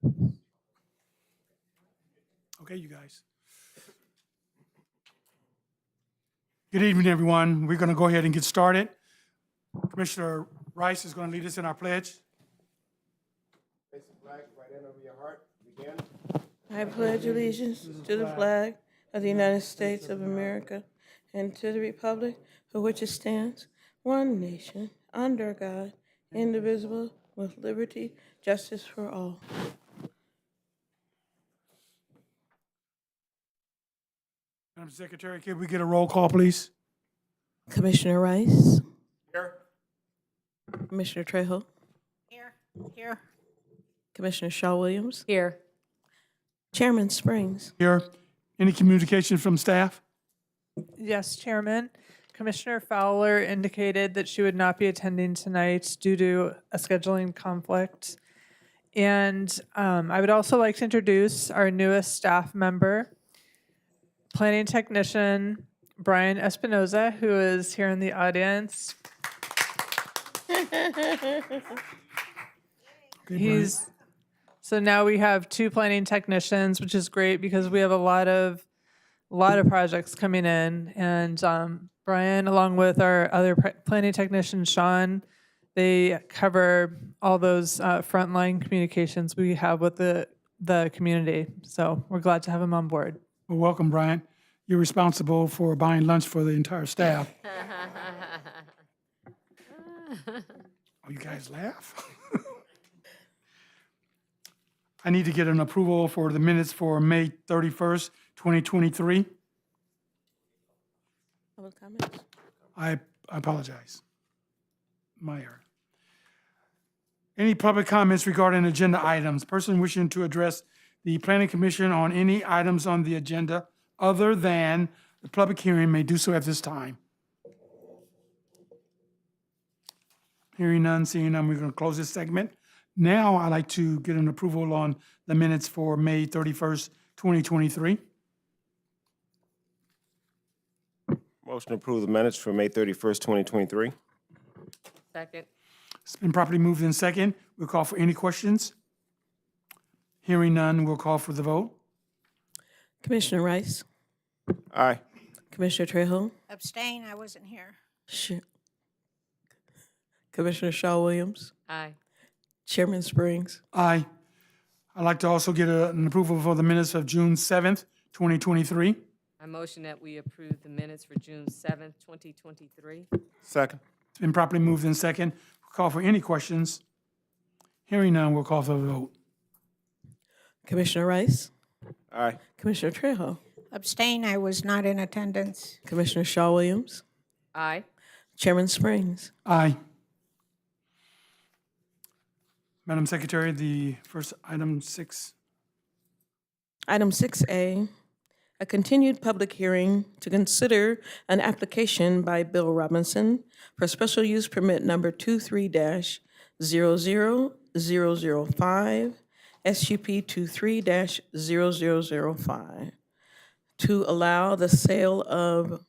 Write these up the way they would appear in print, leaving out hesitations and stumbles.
Okay, you guys. Good evening, everyone. We're going to go ahead and get started. Commissioner Rice is going to lead us in our pledge. Place the flag right hand over your heart. Begin. I pledge allegiance to the flag of the United States of America and to the republic for which it stands, one nation, under God, indivisible, with liberty, justice for all. Madam Secretary, can we get a roll call, please? Commissioner Rice, Here. Commissioner Trejo, Here. Commissioner Shaw Williams, Here. Chairman Springs. Here. Any communication from staff? Yes, Chairman. Commissioner Fowler indicated that she would not be attending tonight due to a scheduling conflict. And I would also like to introduce our newest staff member, planning technician Brian Espinoza, who is here in the audience. So now we have 2 planning technicians, which is great because we have a lot of projects coming in. And Brian, along with our other planning technician, Sean, they cover all those frontline communications we have with the community. So we're glad to have him on board. Well, welcome, Brian. You're responsible for buying lunch for the entire staff. Oh, you guys laugh? I need to get an approval for the minutes for May 31st, 2023. Public comments? I apologize. My error. Any public comments regarding agenda items? Person wishing to address the Planning Commission on any items on the agenda other than the public hearing may do so at this time. Hearing none, seeing none, we're going to close this segment. Now I'd like to get an approval on the minutes for May 31st, 2023. Motion to approve the minutes for May 31st, 2023. Second. It's been properly moved in second. We'll call for any questions. Hearing none, we'll call for the vote. Commissioner Rice, Aye. Commissioner Trejo, Abstain, I wasn't here. Commissioner Shaw Williams, Aye. Chairman Springs. Aye. I'd like to also get an approval for the minutes of June 7th, 2023. I motion that we approve the minutes for June 7th, 2023. Second. It's been properly moved in second. We'll call for any questions. Hearing none, we'll call for the vote. Commissioner Rice, Aye. Commissioner Trejo, Abstain, I was not in attendance. Commissioner Shaw Williams, Aye. Chairman Springs. Aye. Madam Secretary, the first item 6. Item 6A, a continued public hearing to consider an application by Bill Robinson for special use permit number 23-00005, SUP 23-0005, to allow the sale of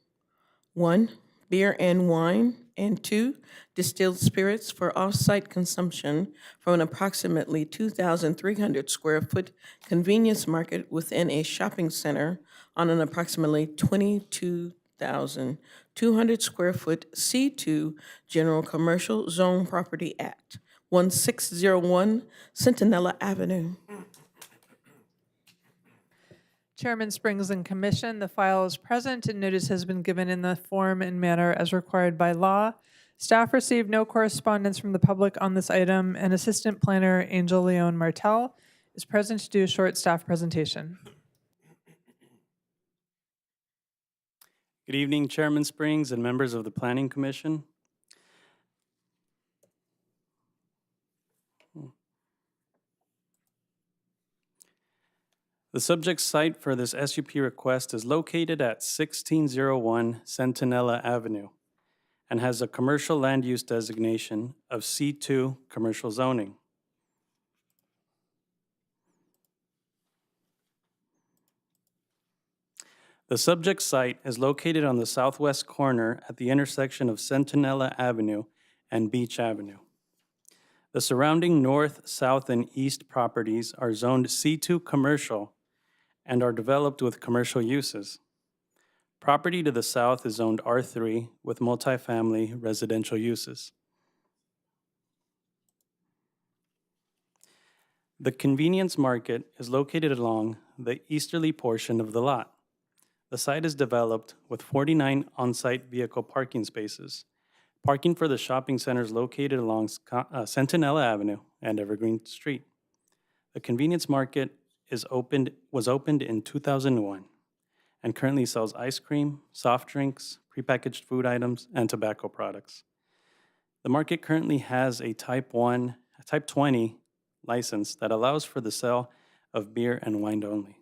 1, beer and wine, and 2, distilled spirits for off-site consumption from an approximately 2,300 square foot convenience market within a shopping center on an approximately 22,200 square foot C2 General Commercial Zone Property at 1601 Centinela Avenue. Chairman Springs and Commission, the file is present and notice has been given in the form and manner as required by law. Staff received no correspondence from the public on this item, and Assistant Planner Angel Leon Martel is present to do a short staff presentation. Good evening, Chairman Springs and members of the Planning Commission. The subject site for this SUP request is located at 1601 Centinela Avenue and has a commercial land use designation of C2 commercial zoning. The subject site is located on the southwest corner at the intersection of Centinela Avenue and Beach Avenue. The surrounding north, south, and east properties are zoned C2 commercial and are developed with commercial uses. Property to the south is zoned R3 with multifamily residential uses. The convenience market is located along the easterly portion of the lot. The site is developed with 49 on-site vehicle parking spaces. Parking for the shopping center is located along Centinela Avenue and Evergreen Street. The convenience market was opened in 2001 and currently sells ice cream, soft drinks, prepackaged food items, and tobacco products. The market currently has a Type 20 license that allows for the sale of beer and wine only.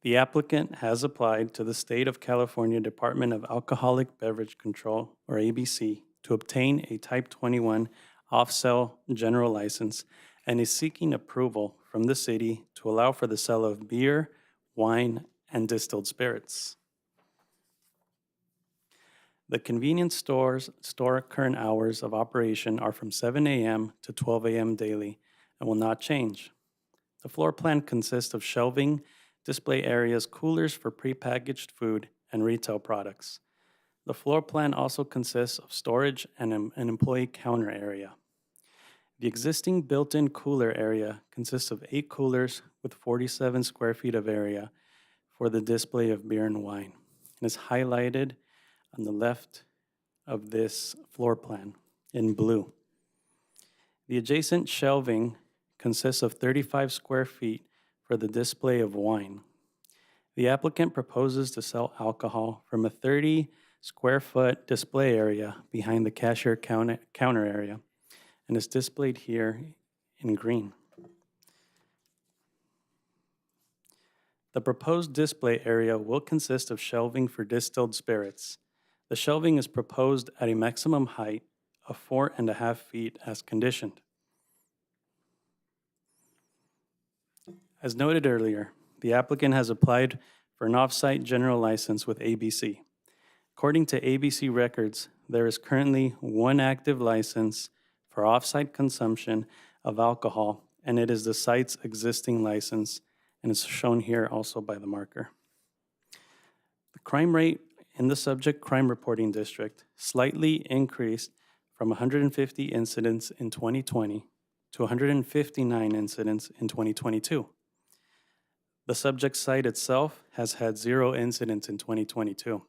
The applicant has applied to the State of California Department of Alcoholic Beverage Control, or ABC, to obtain a Type 21 off-sale general license and is seeking approval from the city to allow for the sale of beer, wine, and distilled spirits. The convenience store current hours of operation are from 7 a.m. to 12 a.m. daily and will not change. The floor plan consists of shelving, display areas, coolers for prepackaged food, and retail products. The floor plan also consists of storage and an employee counter area. The existing built-in cooler area consists of 8 coolers with 47 square feet of area for the display of beer and wine, and is highlighted on the left of this floor plan in blue. The adjacent shelving consists of 35 square feet for the display of wine. The applicant proposes to sell alcohol from a 30 square foot display area behind the cashier counter area and is displayed here in green. The proposed display area will consist of shelving for distilled spirits. The shelving is proposed at a maximum height of 4.5 feet as conditioned. As noted earlier, the applicant has applied for an off-site general license with ABC. According to ABC records, there is currently one active license for off-site consumption of alcohol, and it is the site's existing license, and it's shown here also by the marker. The crime rate in the subject crime reporting district slightly increased from 150 incidents in 2020 to 159 incidents in 2022. The subject site itself has had 0 incidents in 2022,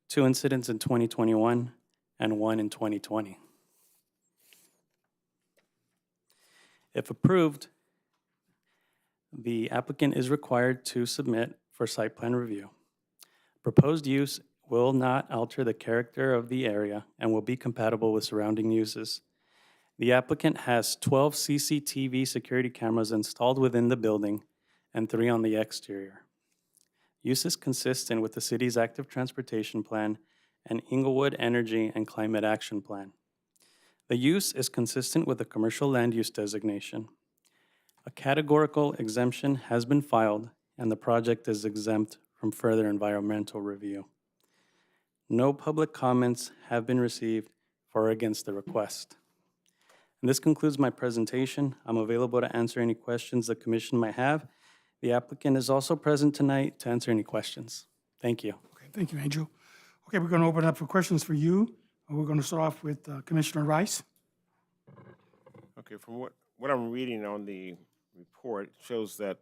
2 incidents in 2021, and 1 in 2020. If approved, the applicant is required to submit for site plan review. Proposed use will not alter the character of the area and will be compatible with surrounding uses. The applicant has 12 CCTV security cameras installed within the building and 3 on the exterior. Use is consistent with the city's active transportation plan and Inglewood Energy and Climate Action Plan. The use is consistent with the commercial land use designation. A categorical exemption has been filed and the project is exempt from further environmental review. No public comments have been received for or against the request. And this concludes my presentation. I'm available to answer any questions the commission might have. The applicant is also present tonight to answer any questions. Thank you. Okay, thank you, Angel. Okay, we're going to open up for questions for you. We're going to start off with Commissioner Rice. Okay, from what I'm reading on the report, it shows that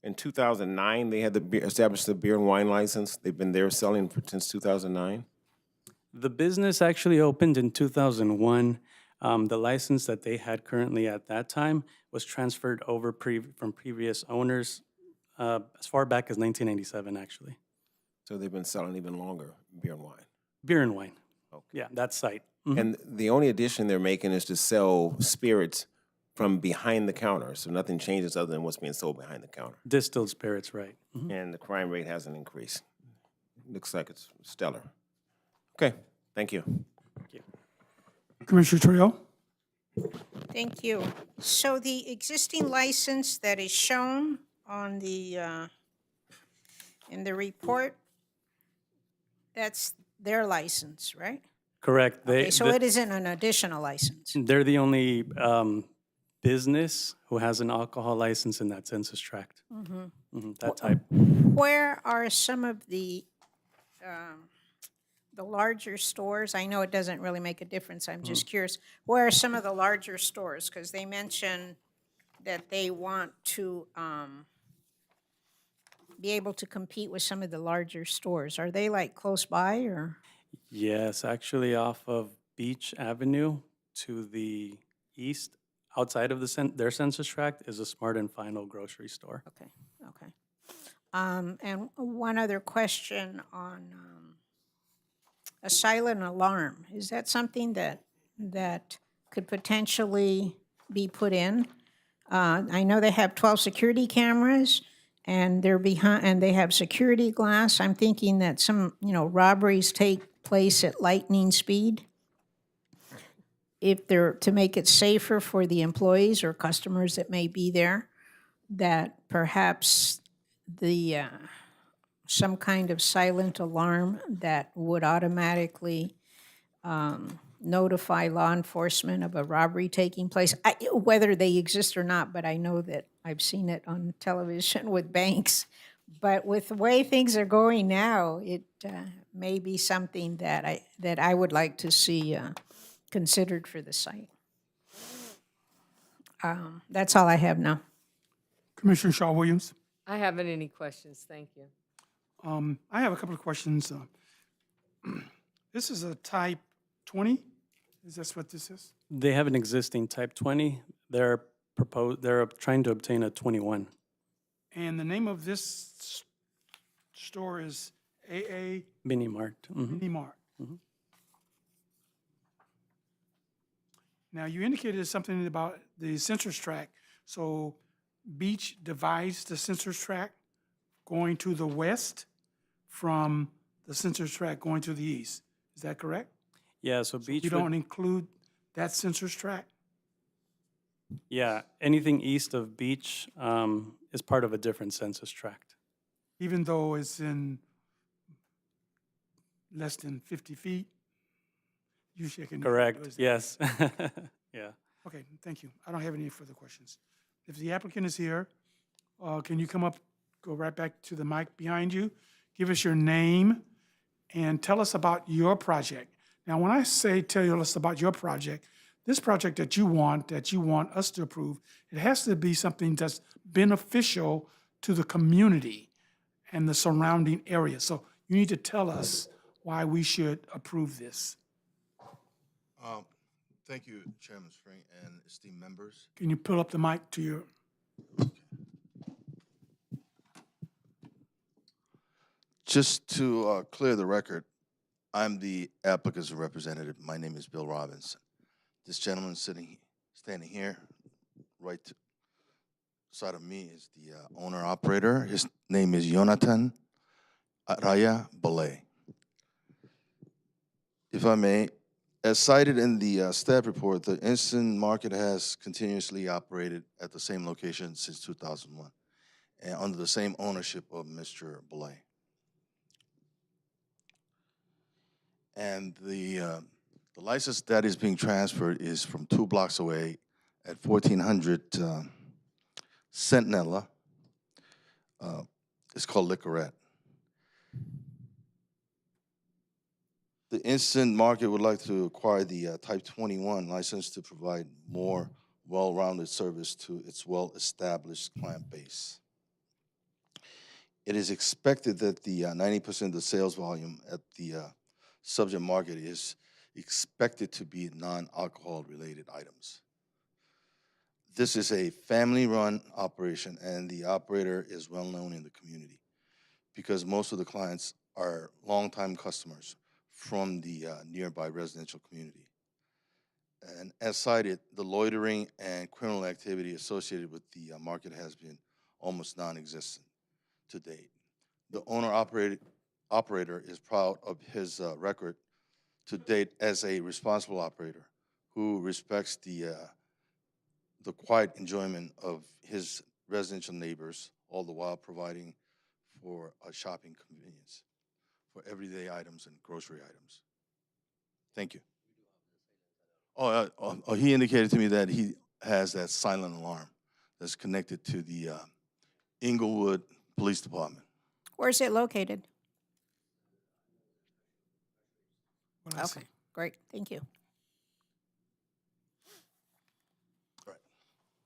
in 2009, they had established the beer and wine license. They've been there selling since 2009. The business actually opened in 2001. The license that they had currently at that time was transferred over from previous owners as far back as 1997, actually. So they've been selling even longer, beer and wine. Beer and wine. Okay. Yeah, that site. And the only addition they're making is to sell spirits from behind the counter. So nothing changes other than what's being sold behind the counter. Distilled spirits, right. And the crime rate hasn't increased. looks like it's stellar. Okay, thank you. Commissioner Trio? Thank you. So the existing license that is shown on the, in the report, that's their license, right? Correct. Okay, so it isn't an additional license. They're the only business who has an alcohol license in that census tract. That type. Where are some of the larger stores? I know it doesn't really make a difference, I'm just curious. Where are some of the larger stores? Because they mention that they want to be able to compete with some of the larger stores. Are they like close by or? Yes, actually off of Beach Avenue to the east, outside of their census tract, is a Smart and Final grocery store. Okay, okay. And one other question on a silent alarm. Is that something that could potentially be put in? I know they have 12 security cameras, and they're behind, and they have security glass. I'm thinking that some, robberies take place at lightning speed. If they're, to make it safer for the employees or customers that may be there, that perhaps the, some kind of silent alarm that would automatically notify law enforcement of a robbery taking place, whether they exist or not, but I know that I've seen it on television with banks. But with the way things are going now, it may be something that I would like to see considered for the site. That's all I have now. Commissioner Shaw Williams? I haven't any questions, thank you. I have a couple of questions. This is a type 20? Is that what this is? They have an existing type 20. They're trying to obtain a 21. And the name of this store is AA Mini Mart. Mini Mart. Now, you indicated something about the census tract. So Beach divides the census tract going to the west from the census tract going to the east. Is that correct? Yeah, so Beach You would- don't include that census tract? yeah, anything east of Beach is part of a different census tract. Even though it's in less than 50 feet? You shaking your head, Correct, is that- yes. Yeah. Okay, thank you. I don't have any further questions. If the applicant is here, can you come up, go right back to the mic behind you, give us your name, and tell us about your project. Now, when I say tell us about your project, this project that you want us to approve, it has to be something that's beneficial to the community and the surrounding area. So you need to tell us why we should approve this. Thank you, Chairman Spring and esteemed members. Can you pull up the mic to your? Just to clear the record, I'm the applicant's representative. My name is Bill Robinson. This gentleman standing here, right to side of me, is the owner-operator. His name is Jonathan Araya Balay. If I may, as cited in the staff report, the instant market has continuously operated at the same location since 2001 and under the same ownership of Mr. Balay. And the license that is being transferred is from 2 blocks away at 1400 Sentinella. It's called Liquorette. The instant market would like to acquire the Type 21 license to provide more well-rounded service to its well-established client base. It is expected that the 90% of the sales volume at the subject market is expected to be non-alcohol related items. This is a family-run operation, and the operator is well-known in the community because most of the clients are longtime customers from the nearby residential community. And as cited, the loitering and criminal activity associated with the market has been almost non-existent to date. The owner-operated operator is proud of his record to date as a responsible operator who respects the quiet enjoyment of his residential neighbors, all the while providing for a shopping convenience for everyday items and grocery items. Thank you. He indicated to me that he has that silent alarm that's connected to the Inglewood Police Department. Where's it located? What I see. Okay, great, thank you.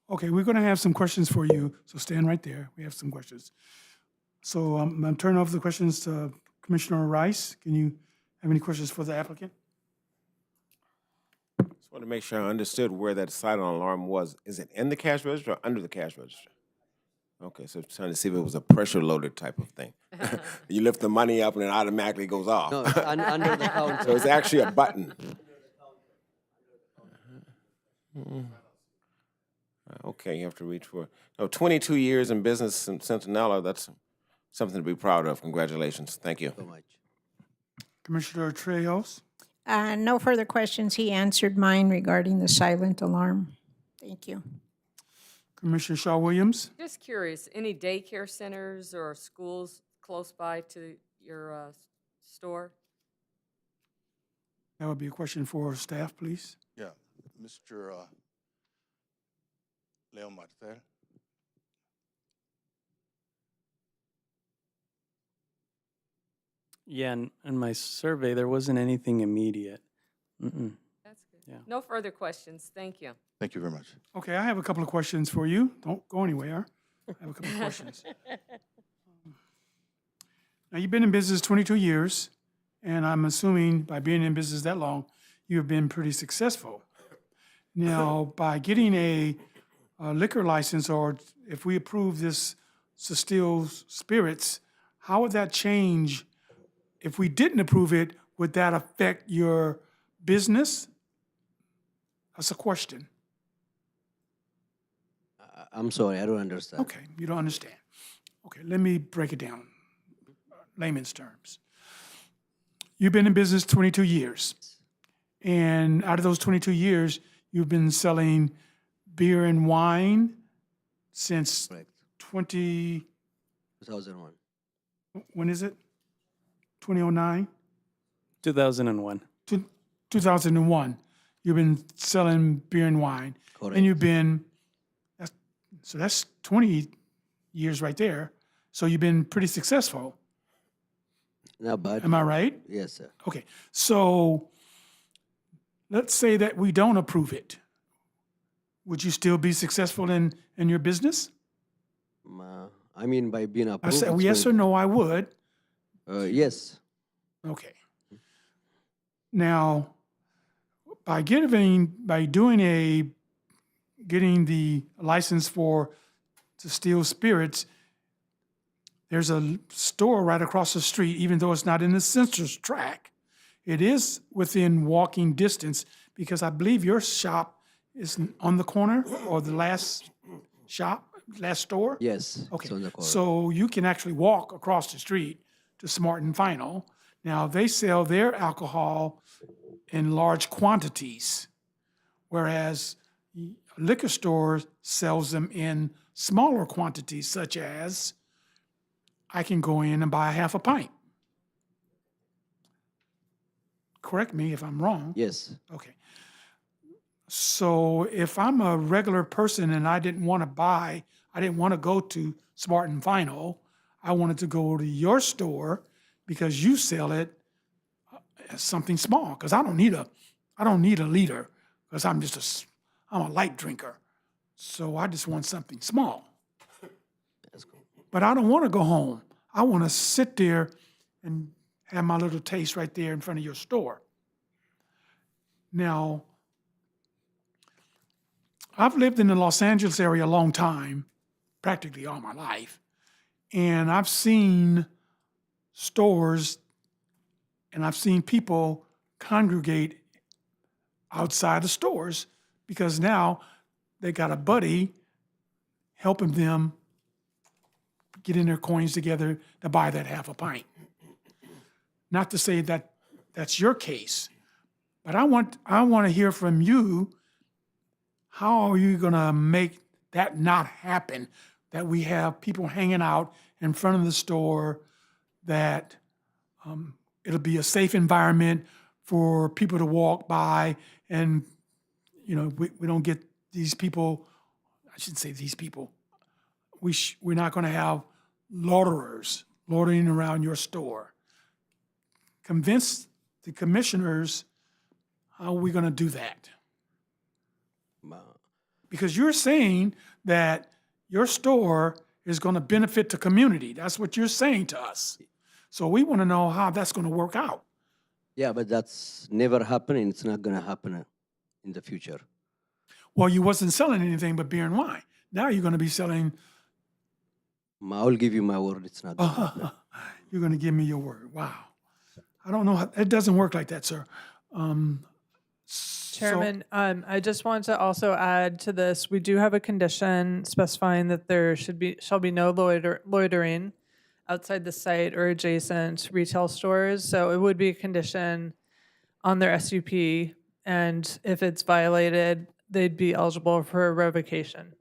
Okay, we're going to have some questions for you, so stand right there. We have some questions. So I'm turning over the questions to Commissioner Rice. Can you have any questions for the applicant? Just want to make sure I understood where that silent alarm was. Is it in the cash register or under the cash register? Okay, so trying to see if it was a pressure loaded type of thing. You lift the money up and it automatically goes off. No, it's under the counter. So it's actually a button. Okay, you have to reach for. No, 22 years in business in Centinela, that's something to be proud of. Congratulations. Thank you. So much. Commissioner Trejos? No further questions. He answered mine regarding the silent alarm. Thank you. Commissioner Shaw Williams? Just curious, any daycare centers or schools close by to your store? That would be a question for staff, please. Yeah, Mr. Leon Martel. Yeah, in my survey, there wasn't anything immediate. That's good. Yeah. No further questions. Thank you. Thank you very much. Okay, I have a couple of questions for you. Don't go anywhere. I have a couple of questions. Now, you've been in business 22 years, and I'm assuming by being in business that long, you've been pretty successful. Now, by getting a liquor license, or if we approve this Still Spirits, how would that change? If we didn't approve it, would that affect your business? That's a question. I'm sorry, I don't understand. Okay, you don't understand. Okay, let me break it down, layman's terms. You've been in business 22 years, and out of those 22 years, you've been selling beer and wine since Correct. 2001. 2001. When is it? 2009? 2001. 2001. You've been selling beer and wine. Correct. And you've been, that's 20 years right there. So you've been pretty successful. Not bad. Am I right? Yes, sir. Okay. So let's say that we don't approve it. Would you still be successful in your business? I mean, by being I approved. said, it's yes or going- no, I would. Yes. Okay. Now, by getting the license for Still Spirits, there's a store right across the street, even though it's not in the census tract. It is within walking distance because I believe your shop is on the corner or the last store? Yes. Okay, It's on the corner. so you can actually walk across the street to Smart and Final. Now, they sell their alcohol in large quantities, whereas liquor store sells them in smaller quantities, such as I can go in and buy half a pint. Correct me if I'm wrong. Yes. Okay. So if I'm a regular person and I didn't want to go to Smart and Final, I wanted to go to your store because you sell it as something small. Because I don't need a liter because I'm a light drinker. So I just want something small. That's cool. But I don't want to go home. I want to sit there and have my little taste right there in front of your store. Now, I've lived in the Los Angeles area a long time, practically all my life, and I've seen stores and I've seen people congregate outside the stores because now they got a buddy helping them getting their coins together to buy that half a pint. not to say that that's your case, but I want to hear from you. How are you going to make that not happen? That we have people hanging out in front of the store, that it'll be a safe environment for people to walk by, and we don't get these people. I shouldn't say these people. We're not going to have loiterers loitering around your store. Convince the commissioners, how are we going to do that? Because you're saying that your store is going to benefit the community. That's what you're saying to us. So we want to know how that's going to work out. Yeah, but that's never happened, and it's not gonna happen in the future. Well, you wasn't selling anything but beer and wine. Now you're going to be selling. I'll give you my word, it's not gonna happen. You're going to give me your word. Wow. I don't know. It doesn't work like that, sir. Chairman, I just want to also add to this, we do have a condition specifying that there shall be no loitering outside the site or adjacent retail stores. So it would be a condition on their SUP, and if it's violated, they'd be eligible for a revocation.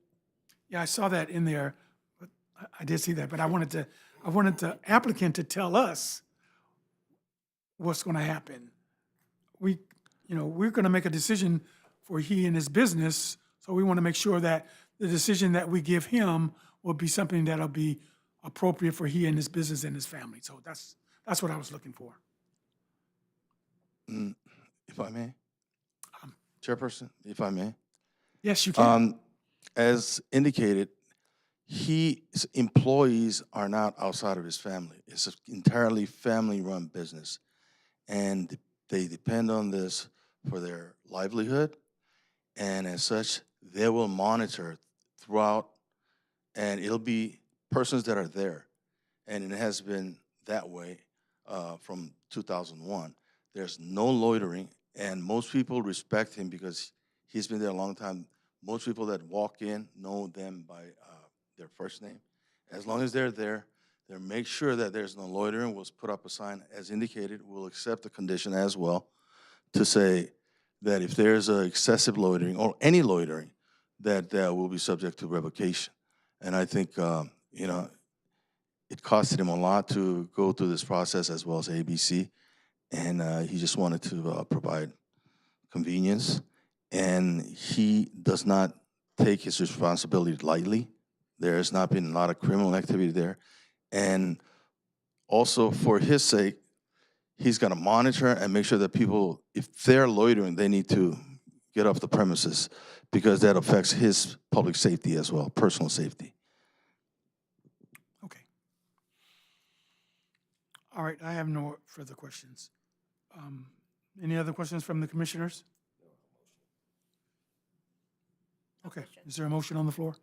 Yeah, I saw that in there. But I did see that, but I wanted the applicant to tell us what's going to happen. We're going to make a decision for he and his business, so we want to make sure that the decision that we give him will be something that'll be appropriate for he and his business and his family. So that's what I was looking for. If I may, Chairperson, if I may. Yes, you can. As indicated, his employees are not outside of his family. It's an entirely family-run business, and they depend on this for their livelihood, and as such, they will monitor throughout, and it'll be persons that are there, and it has been that way from 2001. There's no loitering, and most people respect him because he's been there a long time. Most people that walk in know them by their first name. As long as they're there, they make sure that there's no loitering. We'll put up a sign as indicated. We'll accept the condition as well to say that if there's excessive loitering or any loitering, that will be subject to revocation. And I think, it costed him a lot to go through this process as well as ABC. And he just wanted to provide convenience. And he does not take his responsibility lightly. There has not been a lot of criminal activity there. And also for his sake, he's gonna monitor and make sure that people, if they're loitering, they need to get off the premises because that affects his public safety as well, personal safety. Okay. All right, I have no further questions. Any other questions from the commissioners? Okay, is there a motion on the floor?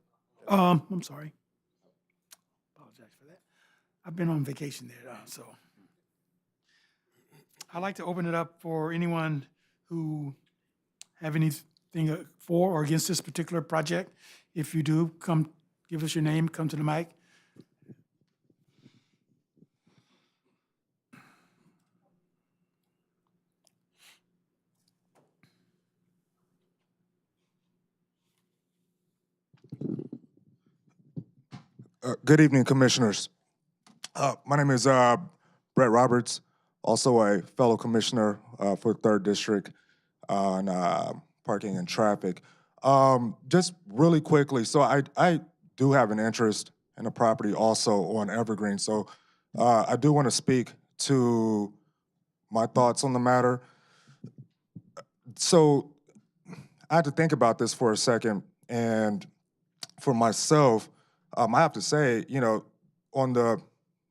I'm sorry. Apologize for that. I've been on vacation there, so. I'd like to open it up for anyone who have anything for or against this particular project. If you do, come give us your name, come to the mic. Good evening, Commissioners. My name is Brett Roberts, also a fellow commissioner for 3rd District on parking and traffic. Just really quickly, so I do have an interest in a property also on Evergreen, so I do want to speak to my thoughts on the matter. So I had to think about this for a second, and for myself, I have to say,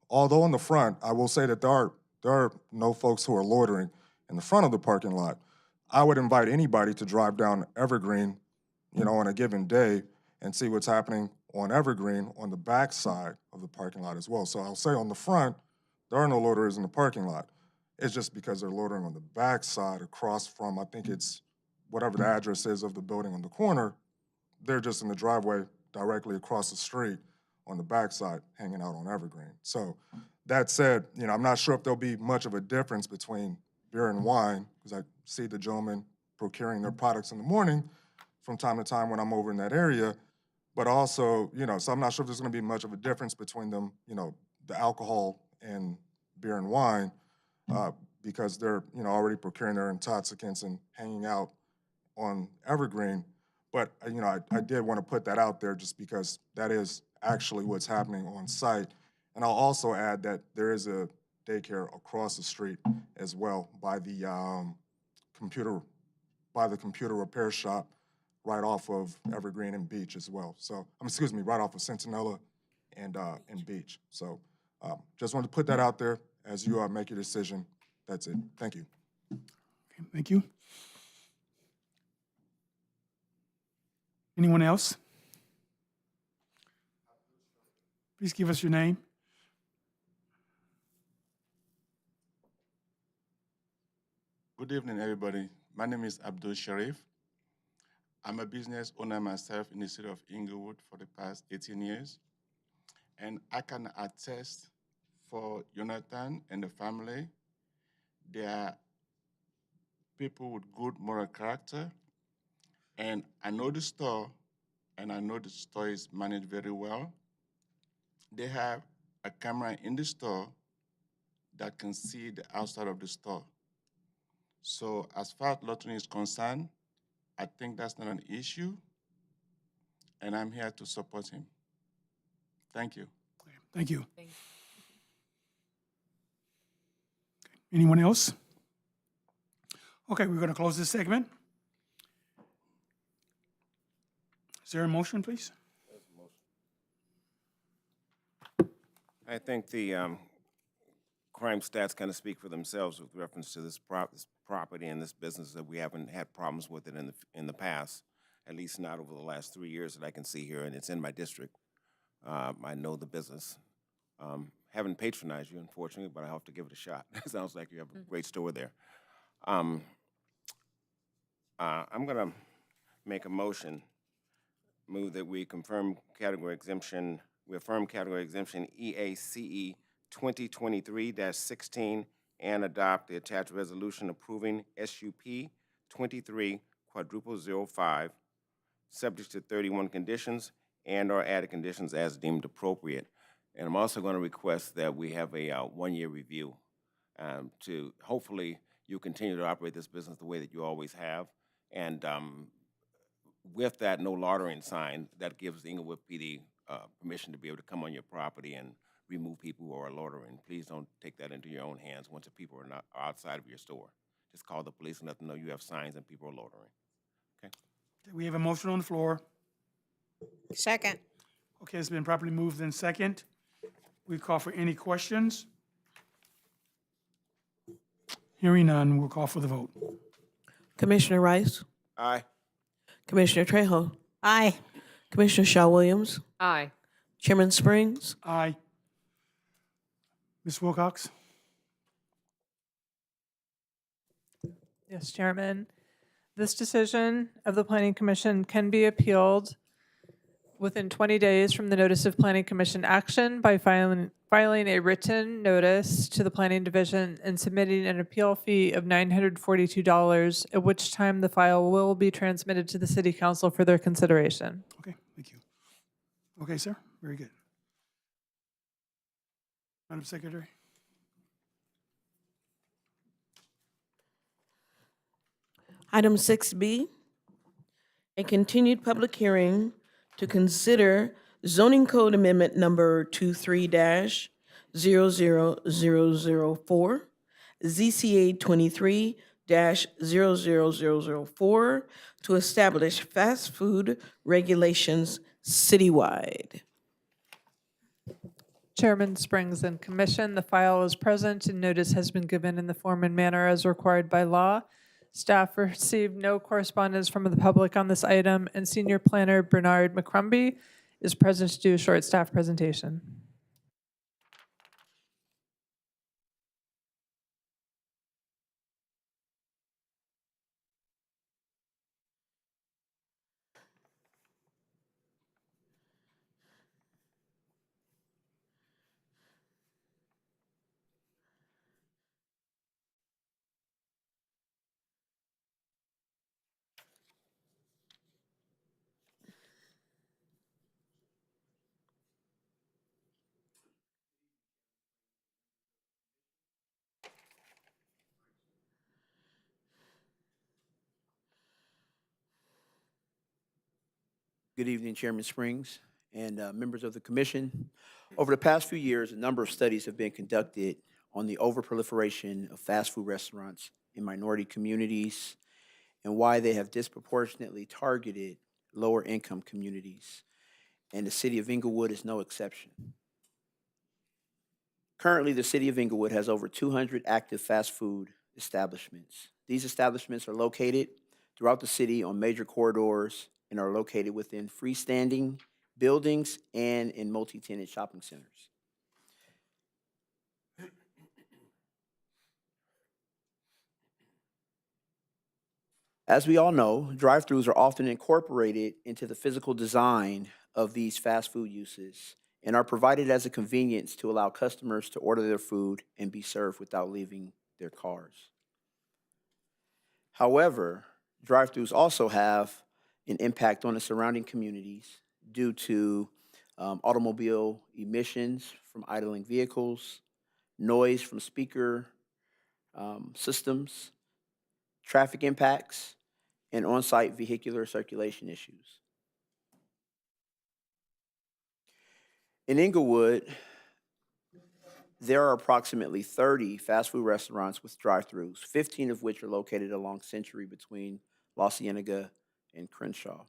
although on the front, I will say that there are no folks who are loitering in the front of the parking lot. I would invite anybody to drive down Evergreen, on a given day and see what's happening on Evergreen on the back side of the parking lot as well. So I'll say on the front, there are no loiterers in the parking lot. It's just because they're loitering on the back side across from, I think it's whatever the address is of the building on the corner, they're just in the driveway directly across the street on the backside, hanging out on Evergreen. So That said, I'm not sure if there'll be much of a difference between beer and wine, because I see the gentlemen procuring their products in the morning from time to time when I'm over in that area. But also, so I'm not sure if there's gonna be much of a difference between them, the alcohol and beer and wine, because they're, already procuring their intoxicants and hanging out on Evergreen. But, I did want to put that out there just because that is actually what's happening on site. And I'll also add that there is a daycare across the street as well by the computer repair shop right off of Evergreen and Beach as well. So, excuse me, right off of Centinela and Beach. So, just wanted to put that out there as you make your decision. That's it. Thank you. Okay, thank you. Anyone else? Please give us your name. Good evening, everybody. My name is Abdul Sharif. I'm a business owner myself in the city of Inglewood for the past 18 years. And I can attest for Jonathan and the family, they are people with good moral character. And I know the store, and I know the store is managed very well. They have a camera in the store that can see the outside of the store. So as far as Lawton is concerned, I think that's not an issue, and I'm here to support him. Thank you. Thank you. Thank you. Anyone else? Okay, we're going to close this segment. Is there a motion, please? I think the crime stats kind of speak for themselves with reference to this property and this business, that we haven't had problems with it in the past, at least not over the last 3 years that I can see here, and it's in my district. I know the business. Haven't patronized you, unfortunately, but I have to give it a shot. It sounds like you have a great store there. I'm going to make a move that we affirm category exemption EACE 2023-16 and adopt the attached resolution approving SUP 23/05, subject to 31 conditions and/or added conditions as deemed appropriate. And I'm also going to request that we have a one-year review to hopefully you continue to operate this business the way that you always have. And with that no loitering sign, that gives the Inglewood PD permission to be able to come on your property and remove people who are loitering. Please don't take that into your own hands once the people are not outside of your store. Just call the police and let them know you have signs and people are loitering. Okay? We have a motion on the floor. Second. Okay, it's been properly moved in second. We call for any questions. Hearing none, we'll call for the vote. Commissioner Rice, Aye. Commissioner Trejo, Aye. Commissioner Shaw Williams, Aye. Chairman Springs, Aye. Ms. Wilcox? Yes, Chairman. This decision of the Planning Commission can be appealed within 20 days from the notice of Planning Commission action by filing a written notice to the Planning Division and submitting an appeal fee of $942, at which time the file will be transmitted to the City Council for their consideration. Okay, thank you. Okay, sir, very good. Madam Secretary? Item 6B, a continued public hearing to consider zoning code amendment number 23-00004, ZCA 23-00004, to establish fast food regulations citywide. Chairman Springs and Commission, the file is present and notice has been given in the form and manner as required by law. Staff received no correspondence from the public on this item, and Senior Planner Bernard McCrumbie is present to do a short staff presentation. Good evening, Chairman Springs and members of the commission. Over the past few years, a number of studies have been conducted on the overproliferation of fast food restaurants in minority communities and why they have disproportionately targeted lower income communities. And the city of Inglewood is no exception. Currently, the city of Inglewood has over 200 active fast food establishments. These establishments are located throughout the city on major corridors and are located within freestanding buildings and in multi-tenant shopping centers. As we all know, drive-throughs are often incorporated into the physical design of these fast food uses and are provided as a convenience to allow customers to order their food and be served without leaving their cars. However, drive-throughs also have an impact on the surrounding communities due to automobile emissions from idling vehicles, noise from speaker systems, traffic impacts, and on-site vehicular circulation issues. In Inglewood, there are approximately 30 fast food restaurants with drive-throughs, 15 of which are located along Century between La Cienega and Crenshaw.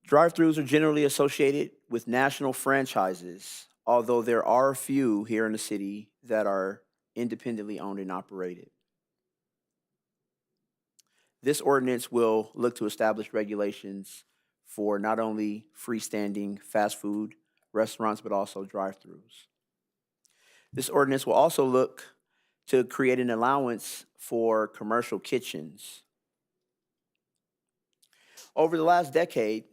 Drive-throughs are generally associated with national franchises, although there are a few here in the city that are independently owned and operated. This ordinance will look to establish regulations for not only freestanding fast food restaurants, but also drive-throughs. This ordinance will also look to create an allowance for commercial kitchens. Over the last decade,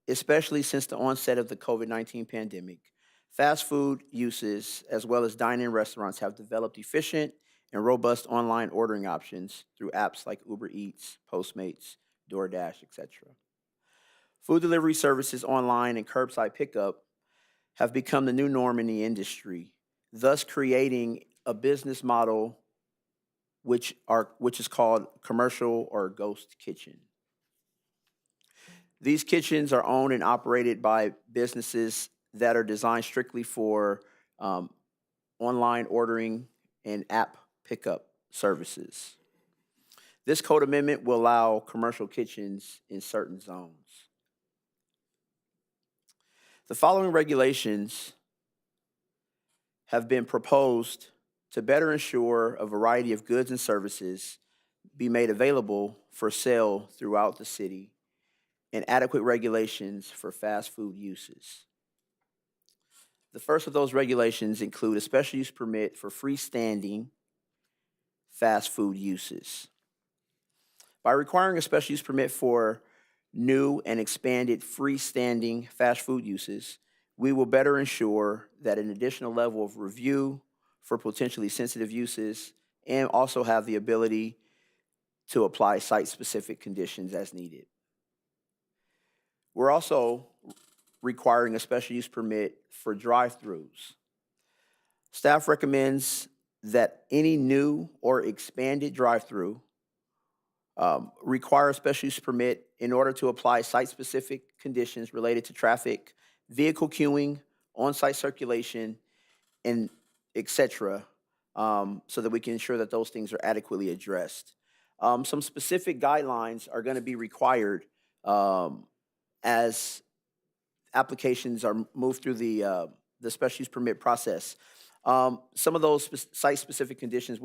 especially since the onset of the COVID-19 pandemic, fast food uses as well as dine-in restaurants have developed efficient and robust online ordering options through apps like Uber Eats, Postmates, DoorDash, etc. Food delivery services online and curbside pickup have become the new norm in the industry, thus creating a business model which is called commercial or ghost kitchen. These kitchens are owned and operated by businesses that are designed strictly for online ordering and app pickup services. This code amendment will allow commercial kitchens in certain zones. The following regulations have been proposed to better ensure a variety of goods and services be made available for sale throughout the city and adequate regulations for fast food uses. The first of those regulations include a special use permit for freestanding fast food uses. By requiring a special use permit for new and expanded freestanding fast food uses, we will better ensure that an additional level of review for potentially sensitive uses and also have the ability to apply site-specific conditions as needed. We're also requiring a special use permit for drive-throughs. Staff recommends that any new or expanded drive-through require a special use permit in order to apply site-specific conditions related to traffic, vehicle queuing, on-site circulation, and et cetera, so that we can ensure that those things are adequately addressed. Some specific guidelines are going to be required as applications are moved through the special use permit process. Some of those site-specific conditions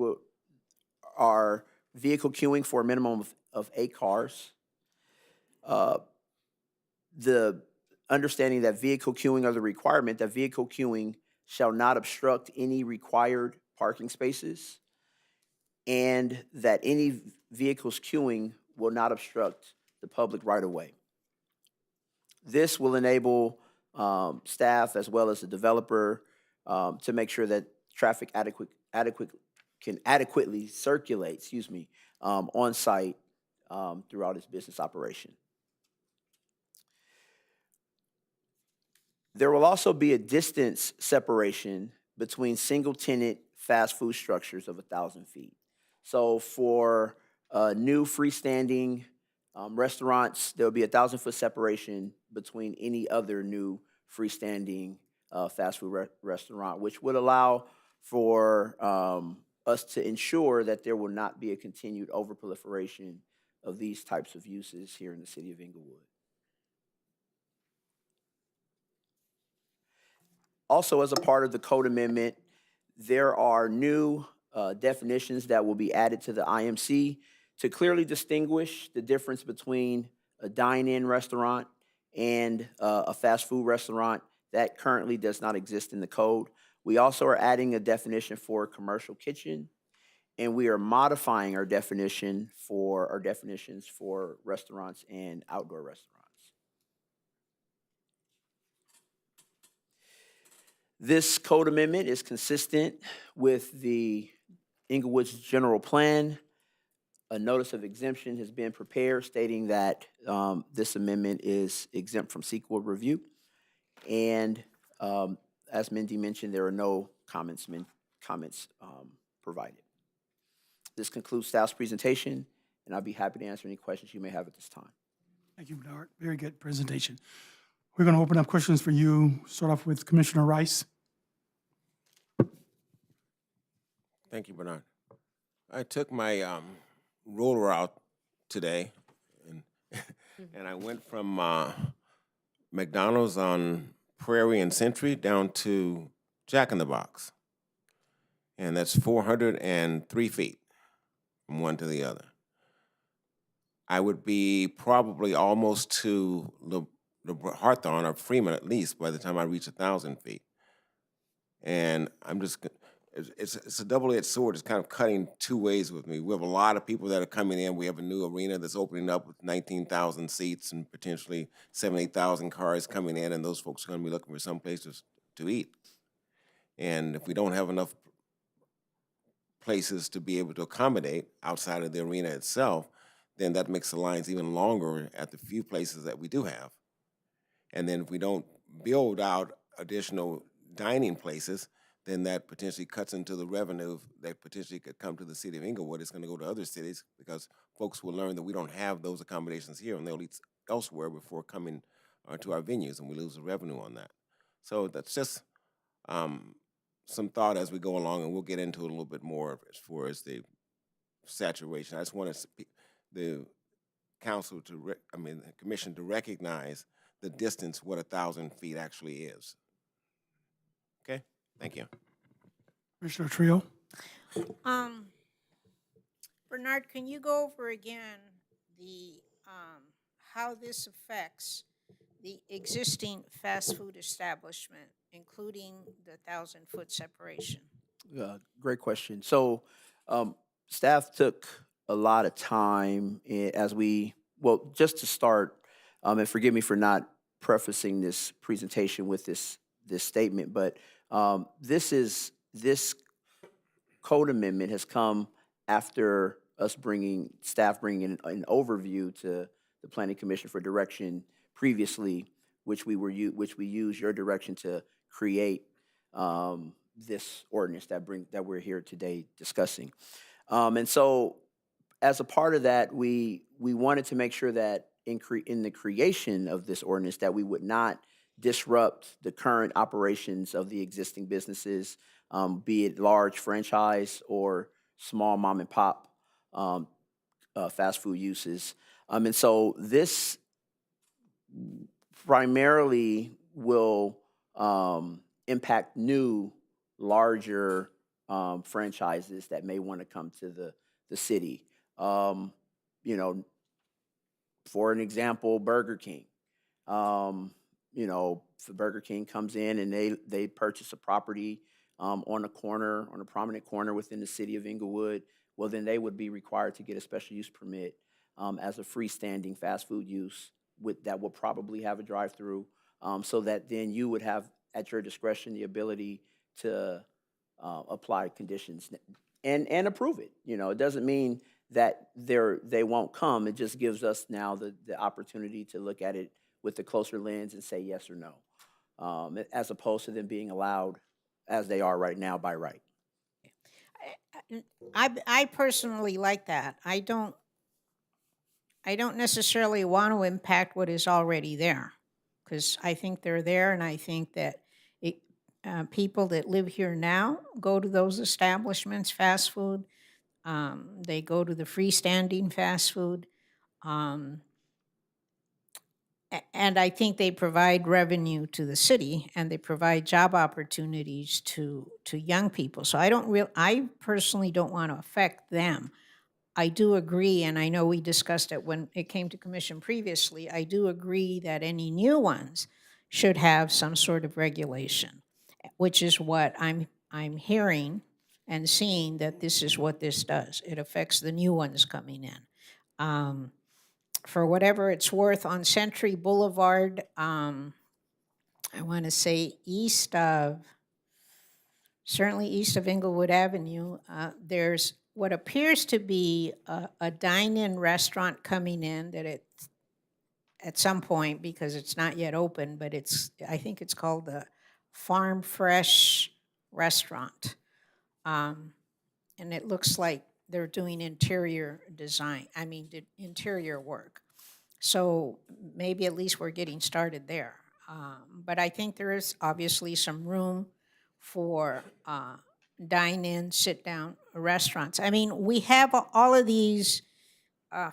are vehicle queuing for a minimum of 8 cars. The understanding that vehicle queuing or the requirement that vehicle queuing shall not obstruct any required parking spaces, and that any vehicles queuing will not obstruct the public right-of-way. This will enable staff as well as the developer to make sure that traffic can adequately circulate, on site throughout its business operation. There will also be a distance separation between single-tenant fast food structures of 1,000 feet. So for new freestanding Restaurants, there'll be a 1,000-foot separation between any other new freestanding fast food restaurant, which would allow for us to ensure that there will not be a continued overproliferation of these types of uses here in the city of Inglewood. Also, as a part of the code amendment, there are new definitions that will be added to the IMC to clearly distinguish the difference between a dine-in restaurant and a fast food restaurant that currently does not exist in the code. We also are adding a definition for a commercial kitchen, and we are modifying our definitions for restaurants and outdoor restaurants. This code amendment is consistent with the Inglewood's general plan. A notice of exemption has been prepared stating that this amendment is exempt from CEQA review. And as Mindy mentioned, there are no comments provided. This concludes staff's presentation, and I'll be happy to answer any questions you may have at this time. Thank you, Bernard. Very good presentation. We're going to open up questions for you. Start off with Commissioner Rice. Thank you, Bernard. I took my roller out today, and and I went from McDonald's on Prairie and Century down to Jack in the Box, and that's 403 feet from one to the other. I would be probably almost to the Hawthorne or Freeman at least by the time I reach 1,000 feet, and I'm just. It's a double-edged sword. It's kind of cutting two ways with me. We have a lot of people that are coming in. We have a new arena that's opening up with 19,000 seats and potentially 8,000 cars coming in, and those folks are going to be looking for some places to eat. And if we don't have enough places to be able to accommodate outside of the arena itself, then that makes the lines even longer at the few places that we do have. And then if we don't build out additional dining places, then that potentially cuts into the revenue that potentially could come to the city of Inglewood. It's going to go to other cities because folks will learn that we don't have those accommodations here, and they'll eat elsewhere before coming to our venues, and we lose the revenue on that. So that's just some thought as we go along, and we'll get into it a little bit more as far as the saturation. I just want the council the commission to recognize the distance, what 1,000 feet actually is. Okay? Thank you. Commissioner Trio. Bernard, can you go over again the how this affects the existing fast food establishment, including the 1,000-foot separation? Great question. So staff took a lot of time just to start, and forgive me for not prefacing this presentation with this statement, but this code amendment has come after us staff bringing an overview to the Planning Commission for direction previously, which we used your direction to create this ordinance that we're here today discussing. And so, as a part of that, we wanted to make sure that in the creation of this ordinance that we would not disrupt the current operations of the existing businesses, be it large franchise or small mom and pop fast food uses. And so this primarily will impact new, larger franchises that may want to come to the city. For an example, Burger King. If Burger King comes in and they purchase a property on a prominent corner within the city of Inglewood, well, then they would be required to get a special use permit as a freestanding fast food use that will probably have a drive-through, so that then you would have at your discretion the ability to apply conditions and approve it. It doesn't mean that they won't come. It just gives us now the opportunity to look at it with a closer lens and say yes or no, as opposed to them being allowed as they are right now by right. I personally like that. I I don't necessarily want to impact what is already there, because I think they're there, and I think that people that live here now go to those establishments, fast food. They go to the freestanding fast food. Um, and I think they provide revenue to the city, and they provide job opportunities to young people. So I personally don't want to affect them. I do agree, and I know we discussed it when it came to commission previously, I do agree that any new ones should have some sort of regulation, which is what I'm hearing and seeing, that this is what this does. It affects the new ones coming in. For whatever it's worth, on Century Boulevard, I want to say certainly east of Inglewood Avenue, there's what appears to be a dine-in restaurant coming in that at some point, because it's not yet open, but I think it's called the Farm Fresh Restaurant. And it looks like they're doing interior work. So maybe at least we're getting started there. But I think there is obviously some room for dine-in, sit-down restaurants. I mean, we have all of these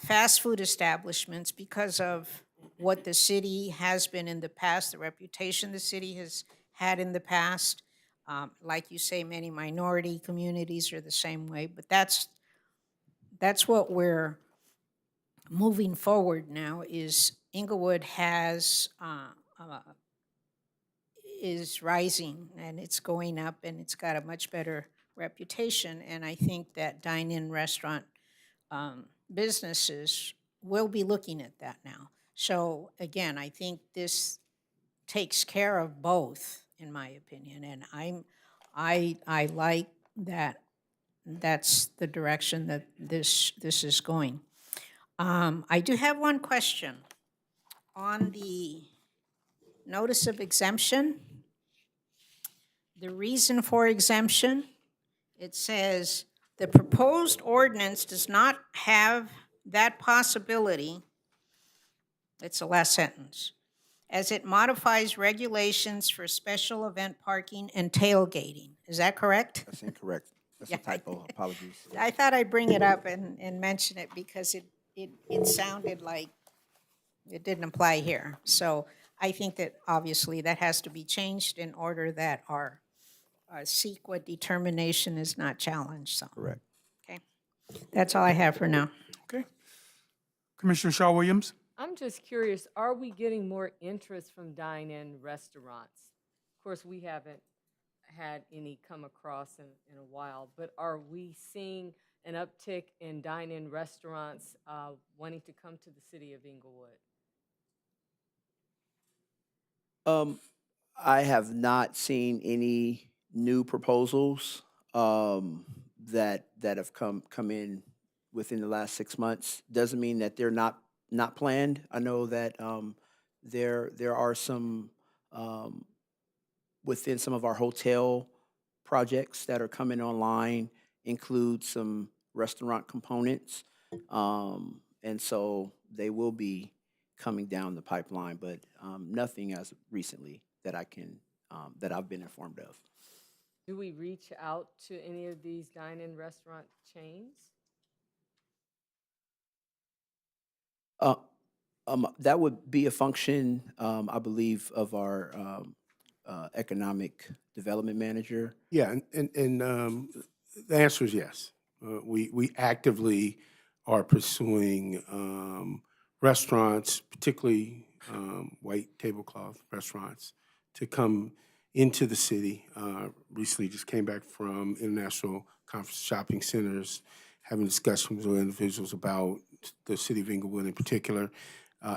fast food establishments because of what the city has been in the past, the reputation the city has had in the past. Like you say, many minority communities are the same way, but that's what we're moving forward now. Is Inglewood is rising, and it's going up, and it's got a much better reputation. And I think that dine-in restaurant businesses will be looking at that now. So again, I think this takes care of both, in my opinion, and I like that. That's the direction that this is going. I do have one question on the notice of exemption. The reason for exemption, it says, the proposed ordinance does not have that possibility. It's the last sentence. As it modifies regulations for special event parking and tailgating. Is that correct? That's incorrect. That's Yeah. a typo. Apologies. I thought I'd bring it up and mention it because it sounded like it didn't apply here. So I think that obviously that has to be changed in order that our CEQA determination is not challenged, so. Correct. Okay, that's all I have for now. Okay. Commissioner Shaw Williams? I'm just curious, are we getting more interest from dine-in restaurants? Of course, we haven't had any come across in a while, but are we seeing an uptick in dine-in restaurants wanting to come to the city of Inglewood? I have not seen any new proposals that have come in within the last 6 months. Doesn't mean that they're not planned. I know that there are some within some of our hotel projects that are coming online, include some restaurant components, and so they will be coming down the pipeline, but nothing as recently that that I've been informed of. Do we reach out to any of these dine-in restaurant chains? That would be a function, I believe, of our economic development manager. Yeah, and the answer is yes. We actively are pursuing restaurants, particularly white tablecloth restaurants, to come into the city. Recently just came back from International Conference Shopping Centers, having discussions with individuals about the city of Inglewood in particular.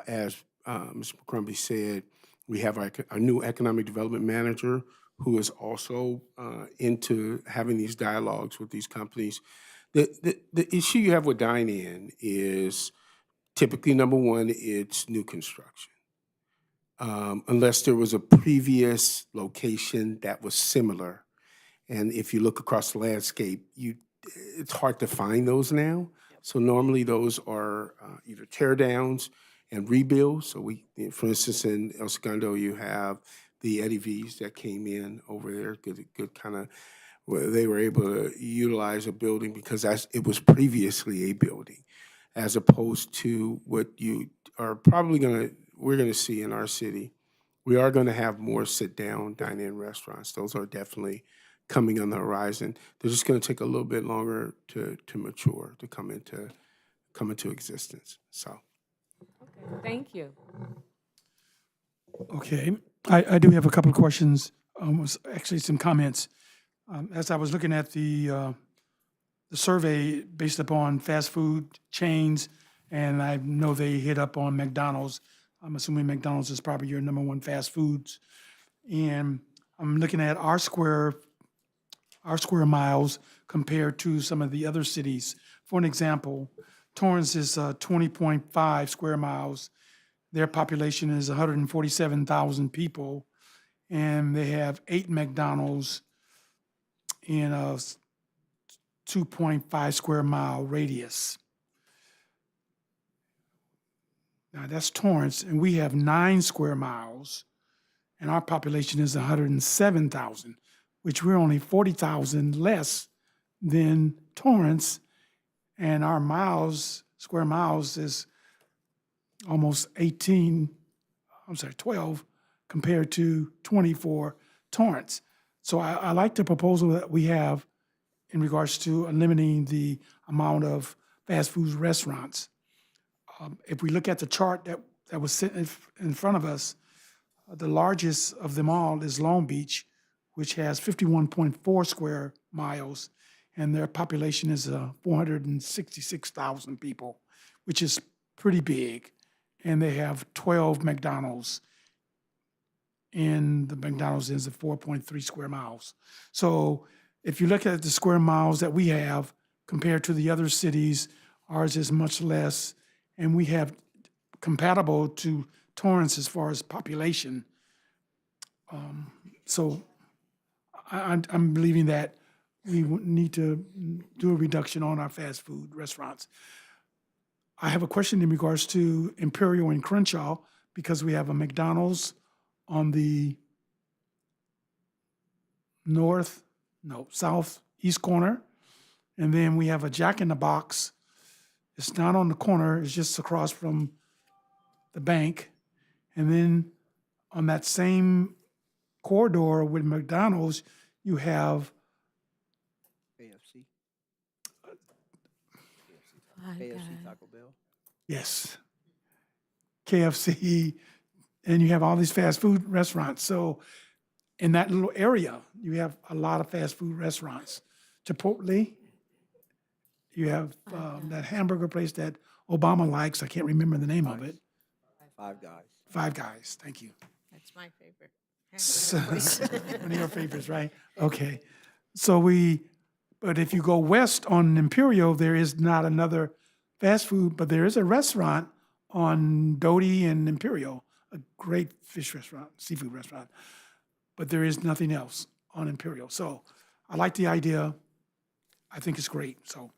As Mr. McCrumbie said, we have our new economic development manager who is also into having these dialogues with these companies. The issue you have with dine-in is typically, number one, it's new construction. Unless there was a previous location that was similar. And if you look across the landscape, it's hard to find those now. So normally those are either tear downs and rebuilds. So for instance, in El Segundo, you have the Eddie V's that came in over there, good kind of, where they were able to utilize a building because it was previously a building, as opposed to what you are we're gonna see in our city. We are gonna have more sit-down, dine-in restaurants. Those are definitely coming on the horizon. They're just gonna take a little bit longer to mature, to come into existence, so. Okay, thank you. Okay, I do have a couple of questions, actually some comments. As I was looking at the survey based upon fast food chains, and I know they hit up on McDonald's. I'm assuming McDonald's is probably your number one fast foods. And I'm looking at our square miles compared to some of the other cities. For an example, Torrance is 20.5 square miles. Their population is 147,000 people, and they have 8 McDonald's in a 2.5 square mile radius. Now that's Torrance, and we have 9 square miles, and our population is 107,000, which we're only 40,000 less than Torrance, and our square miles is almost 12 compared to 20 for Torrance. So I like the proposal that we have in regards to limiting the amount of fast food restaurants. If we look at the chart that was sitting in front of us, the largest of them all is Long Beach, which has 51.4 square miles, and their population is 466,000 people, which is pretty big. And they have 12 McDonald's, and the McDonald's is at 4.3 square miles. So if you look at the square miles that we have compared to the other cities, ours is much less, and we have compatible to Torrance as far as population. So I'm believing that we need to do a reduction on our fast food restaurants. I have a question in regards to Imperial and Crenshaw, because we have a McDonald's on the southeast corner, and then we have a Jack in the Box. It's not on the corner, it's just across from the bank. And then on that same corridor with McDonald's, you have KFC. Five KFC, Guys. Taco Bell. yes, KFC, and you have all these fast food restaurants. So in that little area, you have a lot of fast food restaurants. Chipotle, you have that hamburger place that Obama likes. I can't remember the name of it. Five Guys. Five Guys, thank you. That's my favorite. One of your favorites, right? Okay. So but if you go west on Imperial, there is not another fast food, but there is a restaurant on Doty and Imperial, a great fish restaurant, seafood restaurant. But there is nothing else on Imperial. So I like the idea. I think it's great. So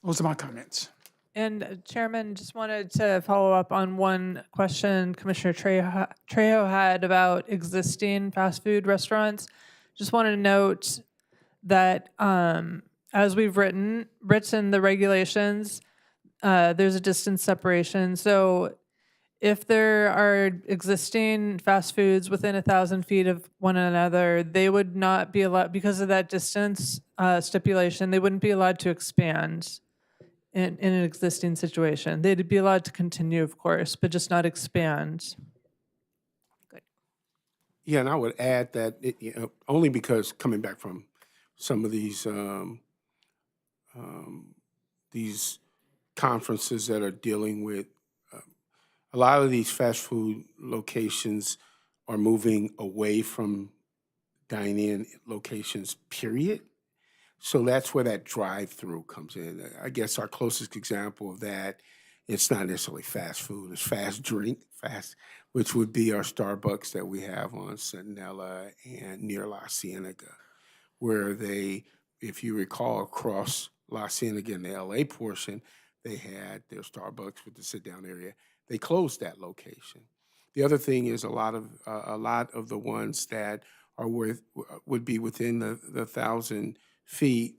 those are my comments. And Chairman, just wanted to follow up on one question Commissioner Trejo had about existing fast food restaurants. Just wanted to note that as we've written the regulations, there's a distance separation. So if there are existing fast foods within 1,000 feet of one another, they would not be allowed, because of that distance stipulation, they wouldn't be allowed to expand in an existing situation. They'd be allowed to continue, of course, but just not expand. Yeah, and I would add that only because coming back from some of these conferences that are dealing with a lot of these fast food locations are moving away from dine-in locations, period. So that's where that drive-through comes in. I guess our closest example of that, it's not necessarily fast food, it's fast drink, which would be our Starbucks that we have on Centinela and near La Cienega, where they, if you recall, across La Cienega in the LA portion, they had their Starbucks with the sit-down area. They closed that location. The other thing is a lot of the ones that are would be within the 1,000 feet.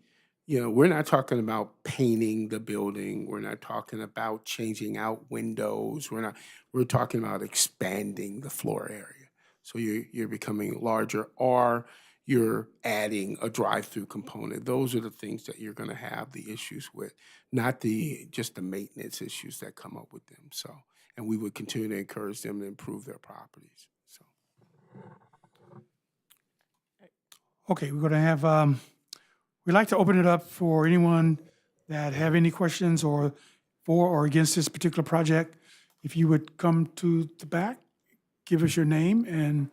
You know, we're not talking about painting the building. We're not talking about changing out windows. We're talking about expanding the floor area. So you're becoming larger, or you're adding a drive-through component. Those are the things that you're going to have the issues with, not just the maintenance issues that come up with them. So, and we would continue to encourage them to improve their properties. So, Okay, we're going to have, we'd like to open it up for anyone that have any questions or for or against this particular project. If you would come to the back, give us your name and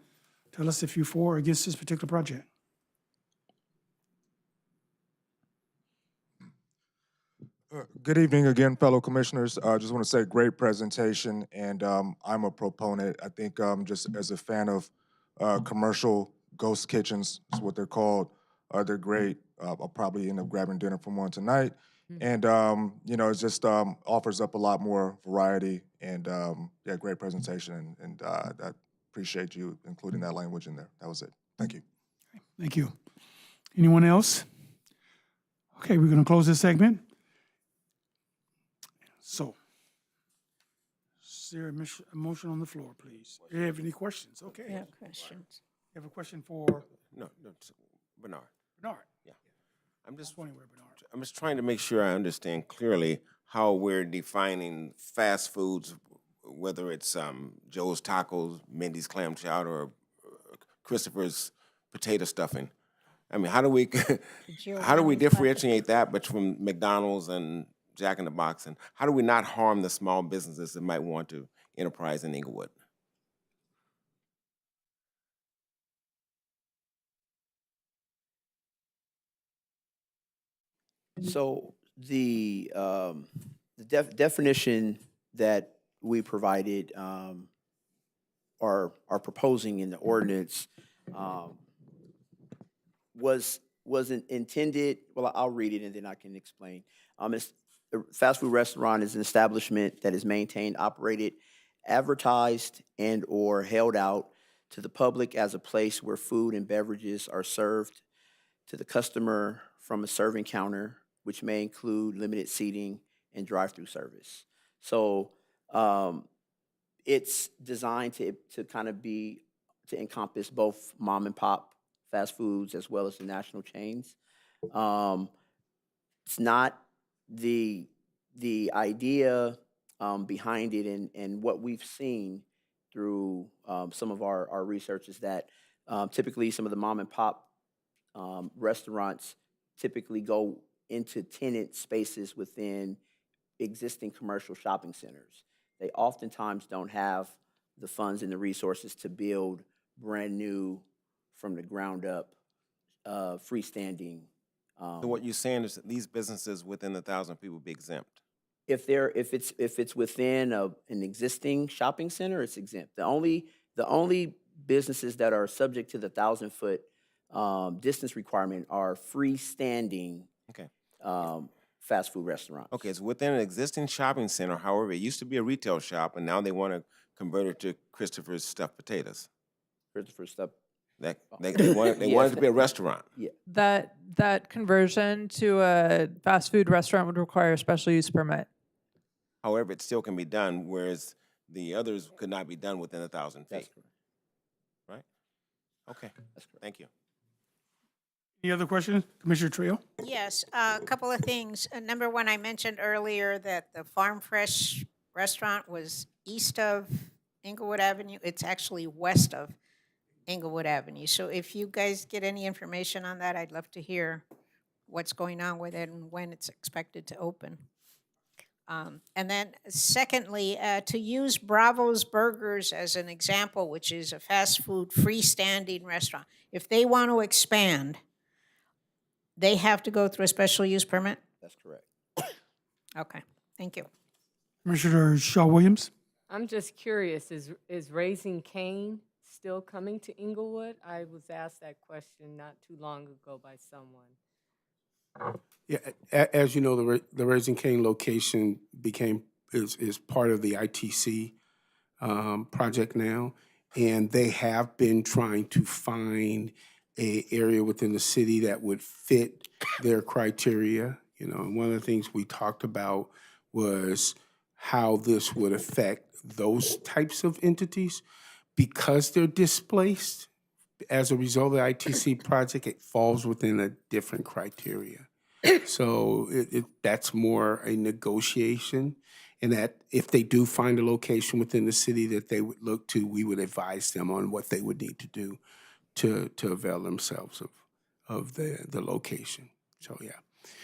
tell us if you're for or against this particular project. Good evening again, fellow commissioners. I just want to say great presentation, and I'm a proponent. I think just as a fan of commercial ghost kitchens, is what they're called. They're great. I'll probably end up grabbing dinner from one tonight. And, you know, it just offers up a lot more variety, and yeah, great presentation, and I appreciate you including that language in there. That was it. Thank you. Thank you. Anyone else? Okay, we're going to close this segment. So, is there a motion on the floor, please? Do you have any questions? Okay. Yeah, questions. You have a question for No, Bernard. Bernard? Yeah. I'm just Anywhere, Bernard. I'm just trying to make sure I understand clearly how we're defining fast foods, whether it's Joe's Tacos, Mindy's Clam Chowder, or Christopher's potato stuffing. I mean, how do we differentiate that between McDonald's and Jack in the Box, and how do we not harm the small businesses that might want to enterprise in Inglewood? So the definition that we provided are proposing in the ordinance wasn't intended. Well, I'll read it and then I can explain. A fast food restaurant is an establishment that is maintained, operated, advertised, and/or held out to the public as a place where food and beverages are served to the customer from a serving counter, which may include limited seating and drive-through service. So it's designed to kind of to encompass both mom and pop fast foods as well as the national chains. It's not the idea behind it, and what we've seen through some of our research is that typically some of the mom and pop restaurants typically go into tenant spaces within existing commercial shopping centers. They oftentimes don't have the funds and the resources to build brand new, from the ground up, freestanding. So what you're saying is that these businesses within the 1,000 feet will be exempt? If it's within an existing shopping center, it's exempt. The only businesses that are subject to the 1,000-foot distance requirement are freestanding Okay. fast food restaurants. Okay, it's within an existing shopping center. However, it used to be a retail shop, and now they want to convert it to Christopher's Stuffed Potatoes. Christopher's Stuffed. They want it to be a restaurant. Yeah. That conversion to a fast food restaurant would require a special use permit. However, it still can be done, whereas the others could not be done within 1,000 feet. That's correct. Right? Okay. That's correct. Thank you. Any other questions? Commissioner Trio? Yes, a couple of things. Number one, I mentioned earlier that the Farm Fresh restaurant was east of Inglewood Avenue. It's actually west of Inglewood Avenue. So if you guys get any information on that, I'd love to hear what's going on with it and when it's expected to open. And then secondly, to use Bravo's Burgers as an example, which is a fast food freestanding restaurant, if they want to expand, they have to go through a special use permit? That's correct. Okay, thank you. Commissioner Shaw Williams? I'm just curious, is Raising Cane still coming to Inglewood? I was asked that question not too long ago by someone. Yeah, as you know, the Raising Cane location is part of the ITC project now, and they have been trying to find a area within the city that would fit their criteria. You know, and one of the things we talked about was how this would affect those types of entities because they're displaced. As a result of the ITC project, it falls within a different criteria. So that's more a negotiation, and that if they do find a location within the city that they would look to, we would advise them on what they would need to do to avail themselves of the location. So, yeah.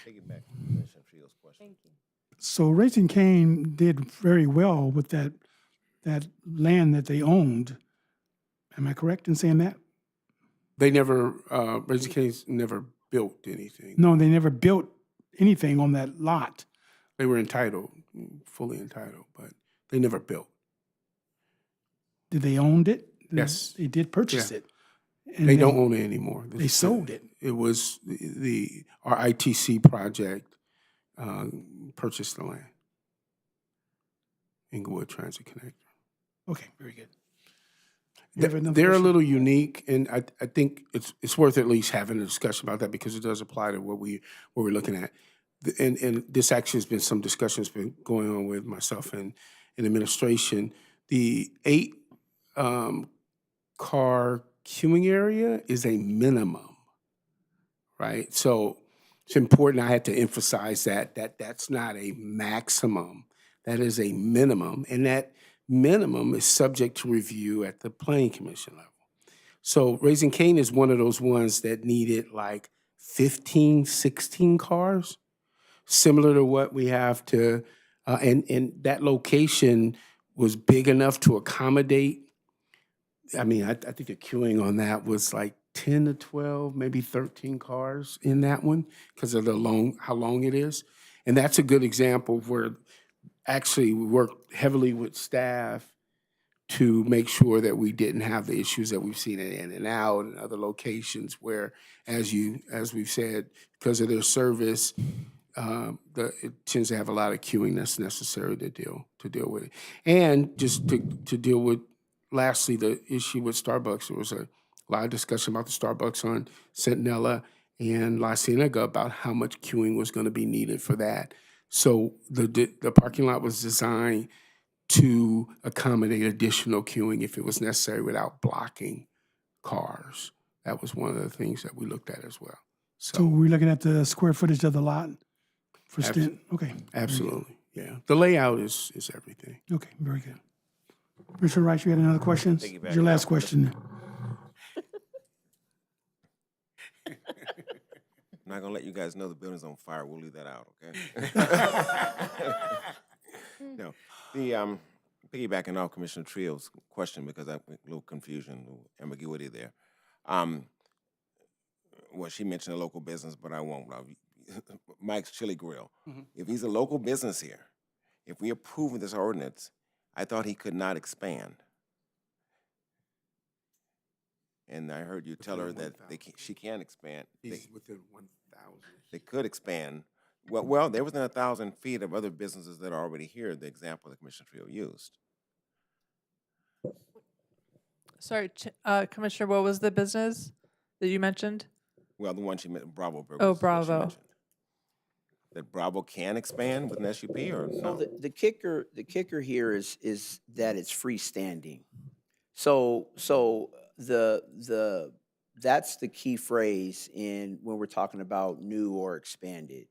Piggyback to Commissioner Trios' question. Thank you. So Raising Cane did very well with that land that they owned. Am I correct in saying that? They never, Raising Cane's never built anything. No, they never built anything on that lot. They were entitled, fully entitled, but they never built. Did they owned it? Yes. They did purchase Yeah. it. And They don't own it anymore. They sold it. It was our ITC project purchased the land. Inglewood Transit Connector. Okay, very good. You have another They're a question? little unique, and I think it's worth at least having a discussion about that because it does apply to what we're looking at. And this actually has been some discussions been going on with myself and administration. The 8 car queuing area is a minimum, right? So it's important. I had to emphasize that's not a maximum. That is a minimum, and that minimum is subject to review at the Planning Commission level. So Raising Cane is one of those ones that needed like 15, 16 cars, similar to what we have to, and that location was big enough to accommodate. I mean, I think the queuing on that was like 10 to 12, maybe 13 cars in that one because of how long it is. And that's a good example of where actually we worked heavily with staff to make sure that we didn't have the issues that we've seen in In-N-Out and other locations where, as we've said, because of their service, it tends to have a lot of queuing that's necessary to deal with it. And just to deal with, lastly, the issue with Starbucks. There was a lot of discussion about the Starbucks on Centinela and La Cienega about how much queuing was going to be needed for that. So the parking lot was designed to accommodate additional queuing if it was necessary without blocking cars. That was one of the things that we looked at as well. So we're looking at the square footage of the lot for Stent? Okay. Absolutely, yeah. The layout is everything. Okay, very good. Commissioner Rice, you had another question? Piggyback Your last off question. I'm not gonna let you guys know the building's on fire. We'll leave that out, okay? No, the piggybacking off Commissioner Trio's question because I a little confusion, a little ambiguity there. Well, she mentioned a local business, but I won't. Mike's Chili Grill. If he's a local business here, if we approve this ordinance, I thought he could not expand. And I heard you tell her that she can expand. He's within 1,000. They could expand. Well, they're within 1,000 feet of other businesses that are already here, the example that Commissioner Trio used. Sorry, Commissioner, what was the business that you mentioned? Well, the one she meant, Bravo Burgers. Oh, is what she Bravo. mentioned. That Bravo can expand with an SUP or no? So the kicker here is that it's freestanding. So that's the key phrase when we're talking about new or expanded.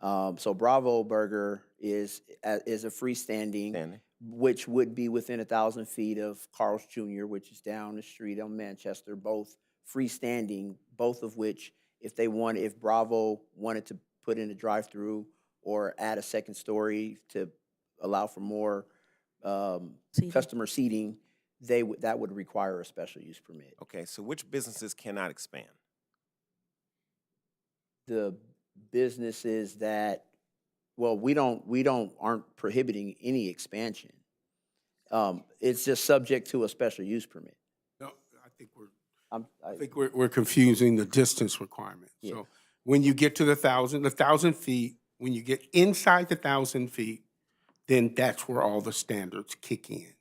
So Bravo Burger is a freestanding, Standing. which would be within 1,000 feet of Carl's Jr., which is down the street on Manchester, both freestanding, both of which, if Bravo wanted to put in a drive-through or add a second story to allow for more customer seating, that would require a special use permit. Okay, so which businesses cannot expand? The businesses that, well, aren't prohibiting any expansion. It's just subject to a special use permit. No, I think we're confusing the distance requirement. Yeah. So When you get to the 1,000 feet, when you get inside the 1,000 feet, then that's where all the standards kick in.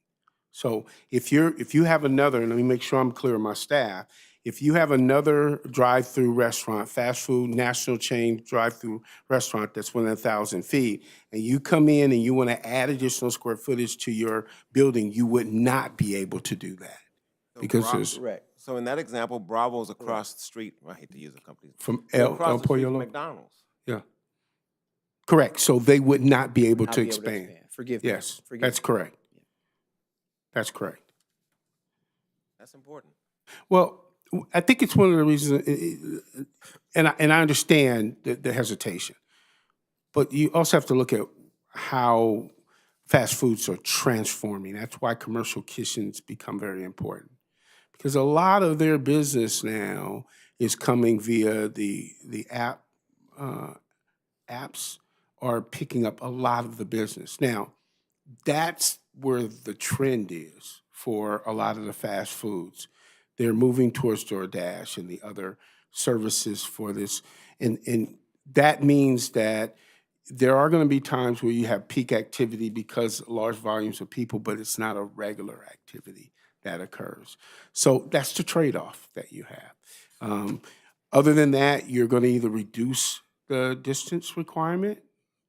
So if you have another, and let me make sure I'm clear with my staff, if you have another drive-through restaurant, fast food, national chain drive-through restaurant that's within 1,000 feet, and you come in and you want to add additional square footage to your building, you would not be able to do that. So Because Bra- there's Correct. So in that example, Bravo's across the street. I hate to use a company. from They're El across the street from Pollo. McDonald's. Yeah. Correct. So they would not be able Not to be able to expand. expand. Forgive me. Yes, Forgive that's me. correct. That's correct. That's important. Well, I think it's one of the reasons, and I understand the hesitation, but you also have to look at how fast foods are transforming. That's why commercial kitchens become very important, because a lot of their business now is coming via the app. Apps are picking up a lot of the business now. That's where the trend is for a lot of the fast foods. They're moving towards DoorDash and the other services for this. And that means that there are going to be times where you have peak activity because large volumes of people, but it's not a regular activity that occurs. So that's the trade-off that you have. Other than that, you're going to either reduce the distance requirement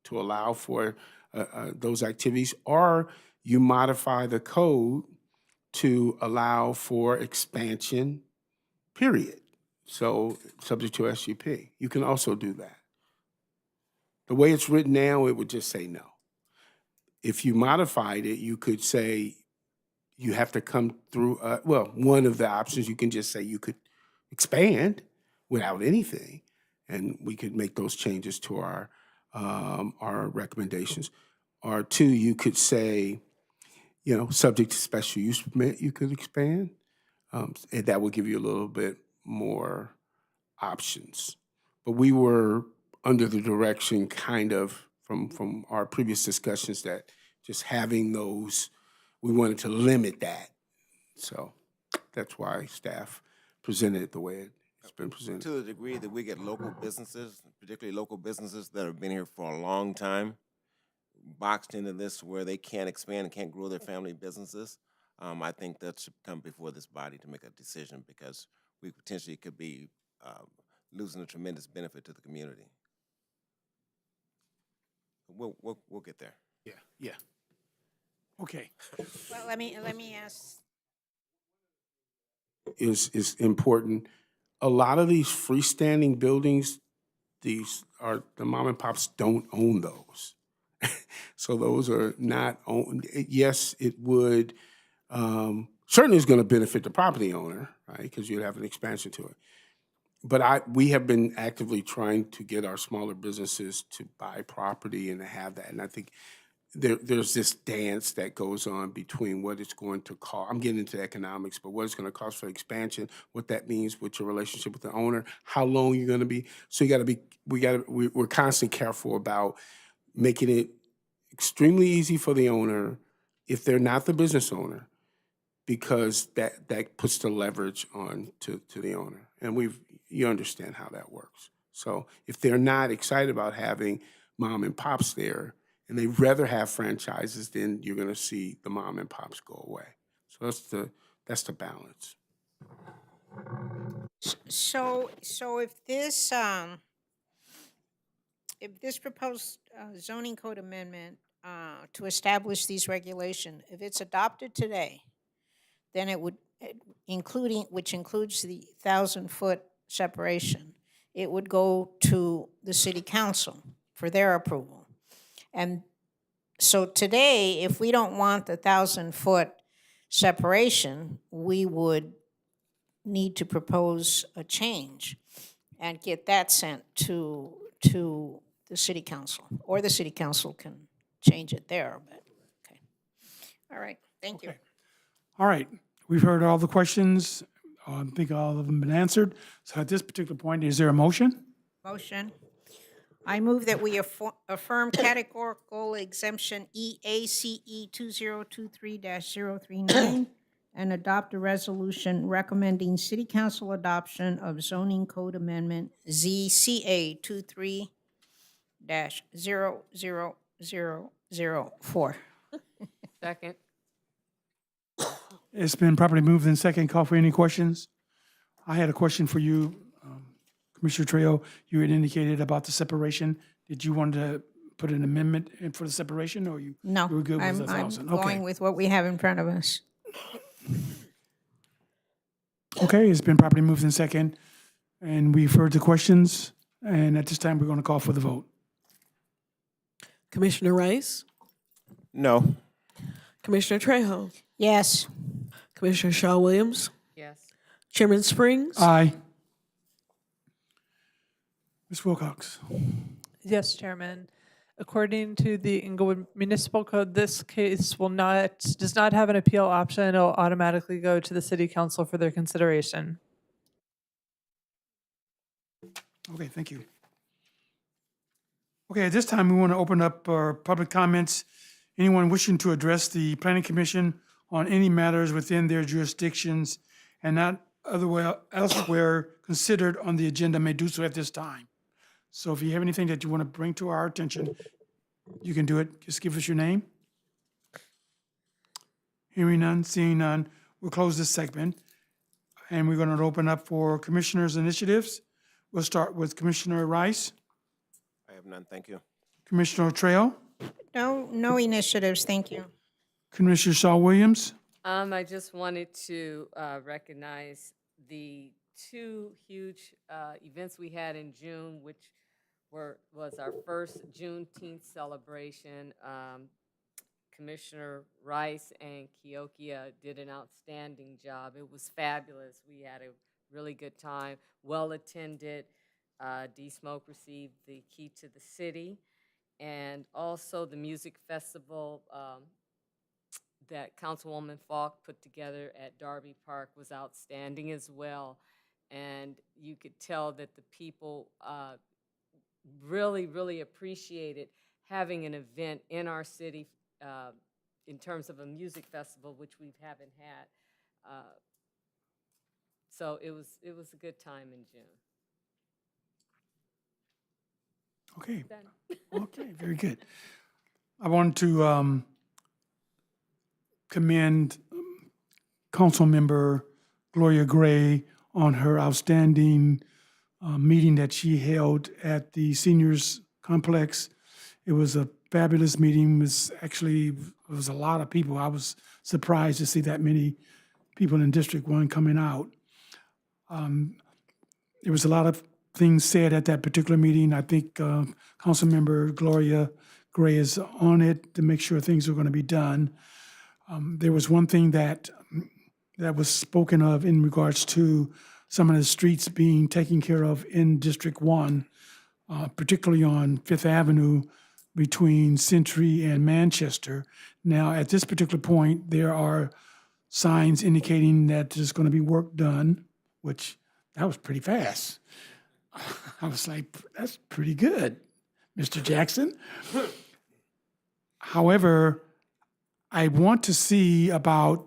to allow for those activities, or you modify the code to allow for expansion, period. So subject to SUP. You can also do that. The way it's written now, it would just say no. If you modified it, you could say you have to come through, well, one of the options, you can just say you could expand without anything, and we could make those changes to our recommendations. Or two, you could say, subject to special use permit, you could expand, and that would give you a little bit more options. But we were under the direction kind of from our previous discussions that just having those, we wanted to limit that. So that's why staff presented it the way it's been presented. To the degree that we get local businesses, particularly local businesses that have been here for a long time, boxed into this where they can't expand and can't grow their family businesses, I think that should come before this body to make a decision, because we potentially could be losing a tremendous benefit to the community. We'll get there. Yeah. Okay. Well, let me ask. Is important. A lot of these freestanding buildings, these are, the mom and pops don't own those. So those are not owned. Yes, it would, certainly is going to benefit the property owner, right? Because you'd have an expansion to it. But we have been actively trying to get our smaller businesses to buy property and to have that. And I think there's this dance that goes on between what it's going to cost. I'm getting into economics, but what it's going to cost for expansion, what that means with your relationship with the owner, how long you're going to be. So we're constantly careful about making it extremely easy for the owner if they're not the business owner, because that puts the leverage on to the owner. And you understand how that works. So if they're not excited about having mom and pops there, and they'd rather have franchises, then you're going to see the mom and pops go away. So that's the balance. So if this proposed zoning code amendment to establish these regulations, if it's adopted today, then it would, which includes the 1,000-foot separation, it would go to the city council for their approval. And so today, if we don't want the 1,000-foot separation, we would need to propose a change and get that sent to the city council, or the city council can change it there, but, okay. All right, thank you. Okay. All right. We've heard all the questions. I think all of them have been answered. So at this particular point, is there a motion? Motion. I move that we affirm categorical exemption EACE 2023-039 and adopt a resolution recommending city council adoption of zoning code amendment ZCA 23-00004. Second. It's been properly moved in second. Call for any questions? I had a question for you, Commissioner Trejo. You had indicated about the separation. Did you want to put an amendment in for the separation, or you No, you were good with I'm 1,000? going Okay. with what we have in front of us. Okay, it's been properly moved in second, and we've heard the questions, and at this time, we're going to call for the vote. Commissioner Rice, No. Commissioner Trejo, Yes. Commissioner Shaw Williams, Yes. Chairman Springs. Aye. Ms. Wilcox? Yes, Chairman. According to the Inglewood Municipal Code, this case does not have an appeal option. It'll automatically go to the City Council for their consideration. Okay, thank you. Okay, at this time, we want to open up our public comments. Anyone wishing to address the Planning Commission on any matters within their jurisdictions and not elsewhere considered on the agenda may do so at this time. So if you have anything that you want to bring to our attention, you can do it. Just give us your name. Hearing none, seeing none, we'll close this segment. And we're going to open up for commissioners' initiatives. We'll start with Commissioner Rice, I have none, thank you. Commissioner Trail, No initiatives, thank you. Commissioner Shaw Williams. I just wanted to recognize the two huge events we had in June, which was our first Juneteenth celebration. Commissioner Rice and Keokia did an outstanding job. It was fabulous. We had a really good time, well attended. D-Smoke received the key to the city. And also the music festival that Councilwoman Falk put together at Darby Park was outstanding as well. And you could tell that the people really, really appreciated having an event in our city in terms of a music festival, which we haven't had. So it was a good time in June. Okay, Done. okay, very good. I want to commend Councilmember Gloria Gray on her outstanding meeting that she held at the seniors complex. It was a fabulous meeting. It was a lot of people. I was surprised to see that many people in District 1 coming out. There was a lot of things said at that particular meeting. I think Councilmember Gloria Gray is on it to make sure things are going to be done. There was one thing that was spoken of in regards to some of the streets being taken care of in District 1, particularly on Fifth Avenue between Century and Manchester. Now, at this particular point, there are signs indicating that there's going to be work done, which that was pretty fast. I was like, that's pretty good, Mr. Jackson. However, I want to see about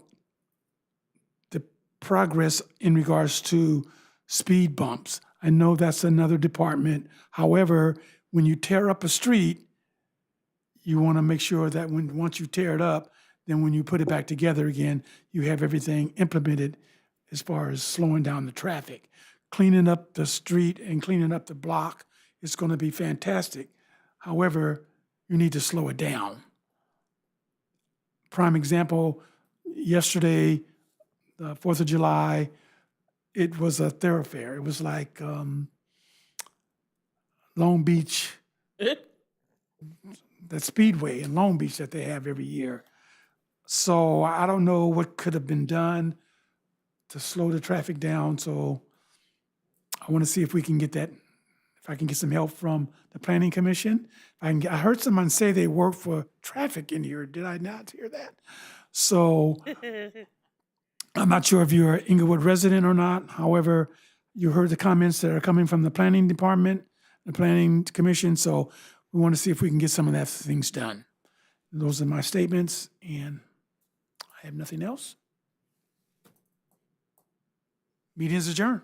the progress in regards to speed bumps. I know that's another department. However, when you tear up a street, you want to make sure that once you tear it up, then when you put it back together again, you have everything implemented as far as slowing down the traffic. Cleaning up the street and cleaning up the block is going to be fantastic. However, you need to slow it down. Prime example, yesterday, the 4th of July, it was a thoroughfare. It was like Long Beach, the Speedway in Long Beach that they have every year. So I don't know what could have been done to slow the traffic down. So I want to see if we can get that, if I can get some help from the Planning Commission. I heard someone say they work for traffic in here. Did I not hear that? So I'm not sure if you're an Inglewood resident or not. However, you heard the comments that are coming from the Planning Department, the Planning Commission. So we want to see if we can get some of that things done. Those are my statements, and I have nothing else. Meeting is adjourned.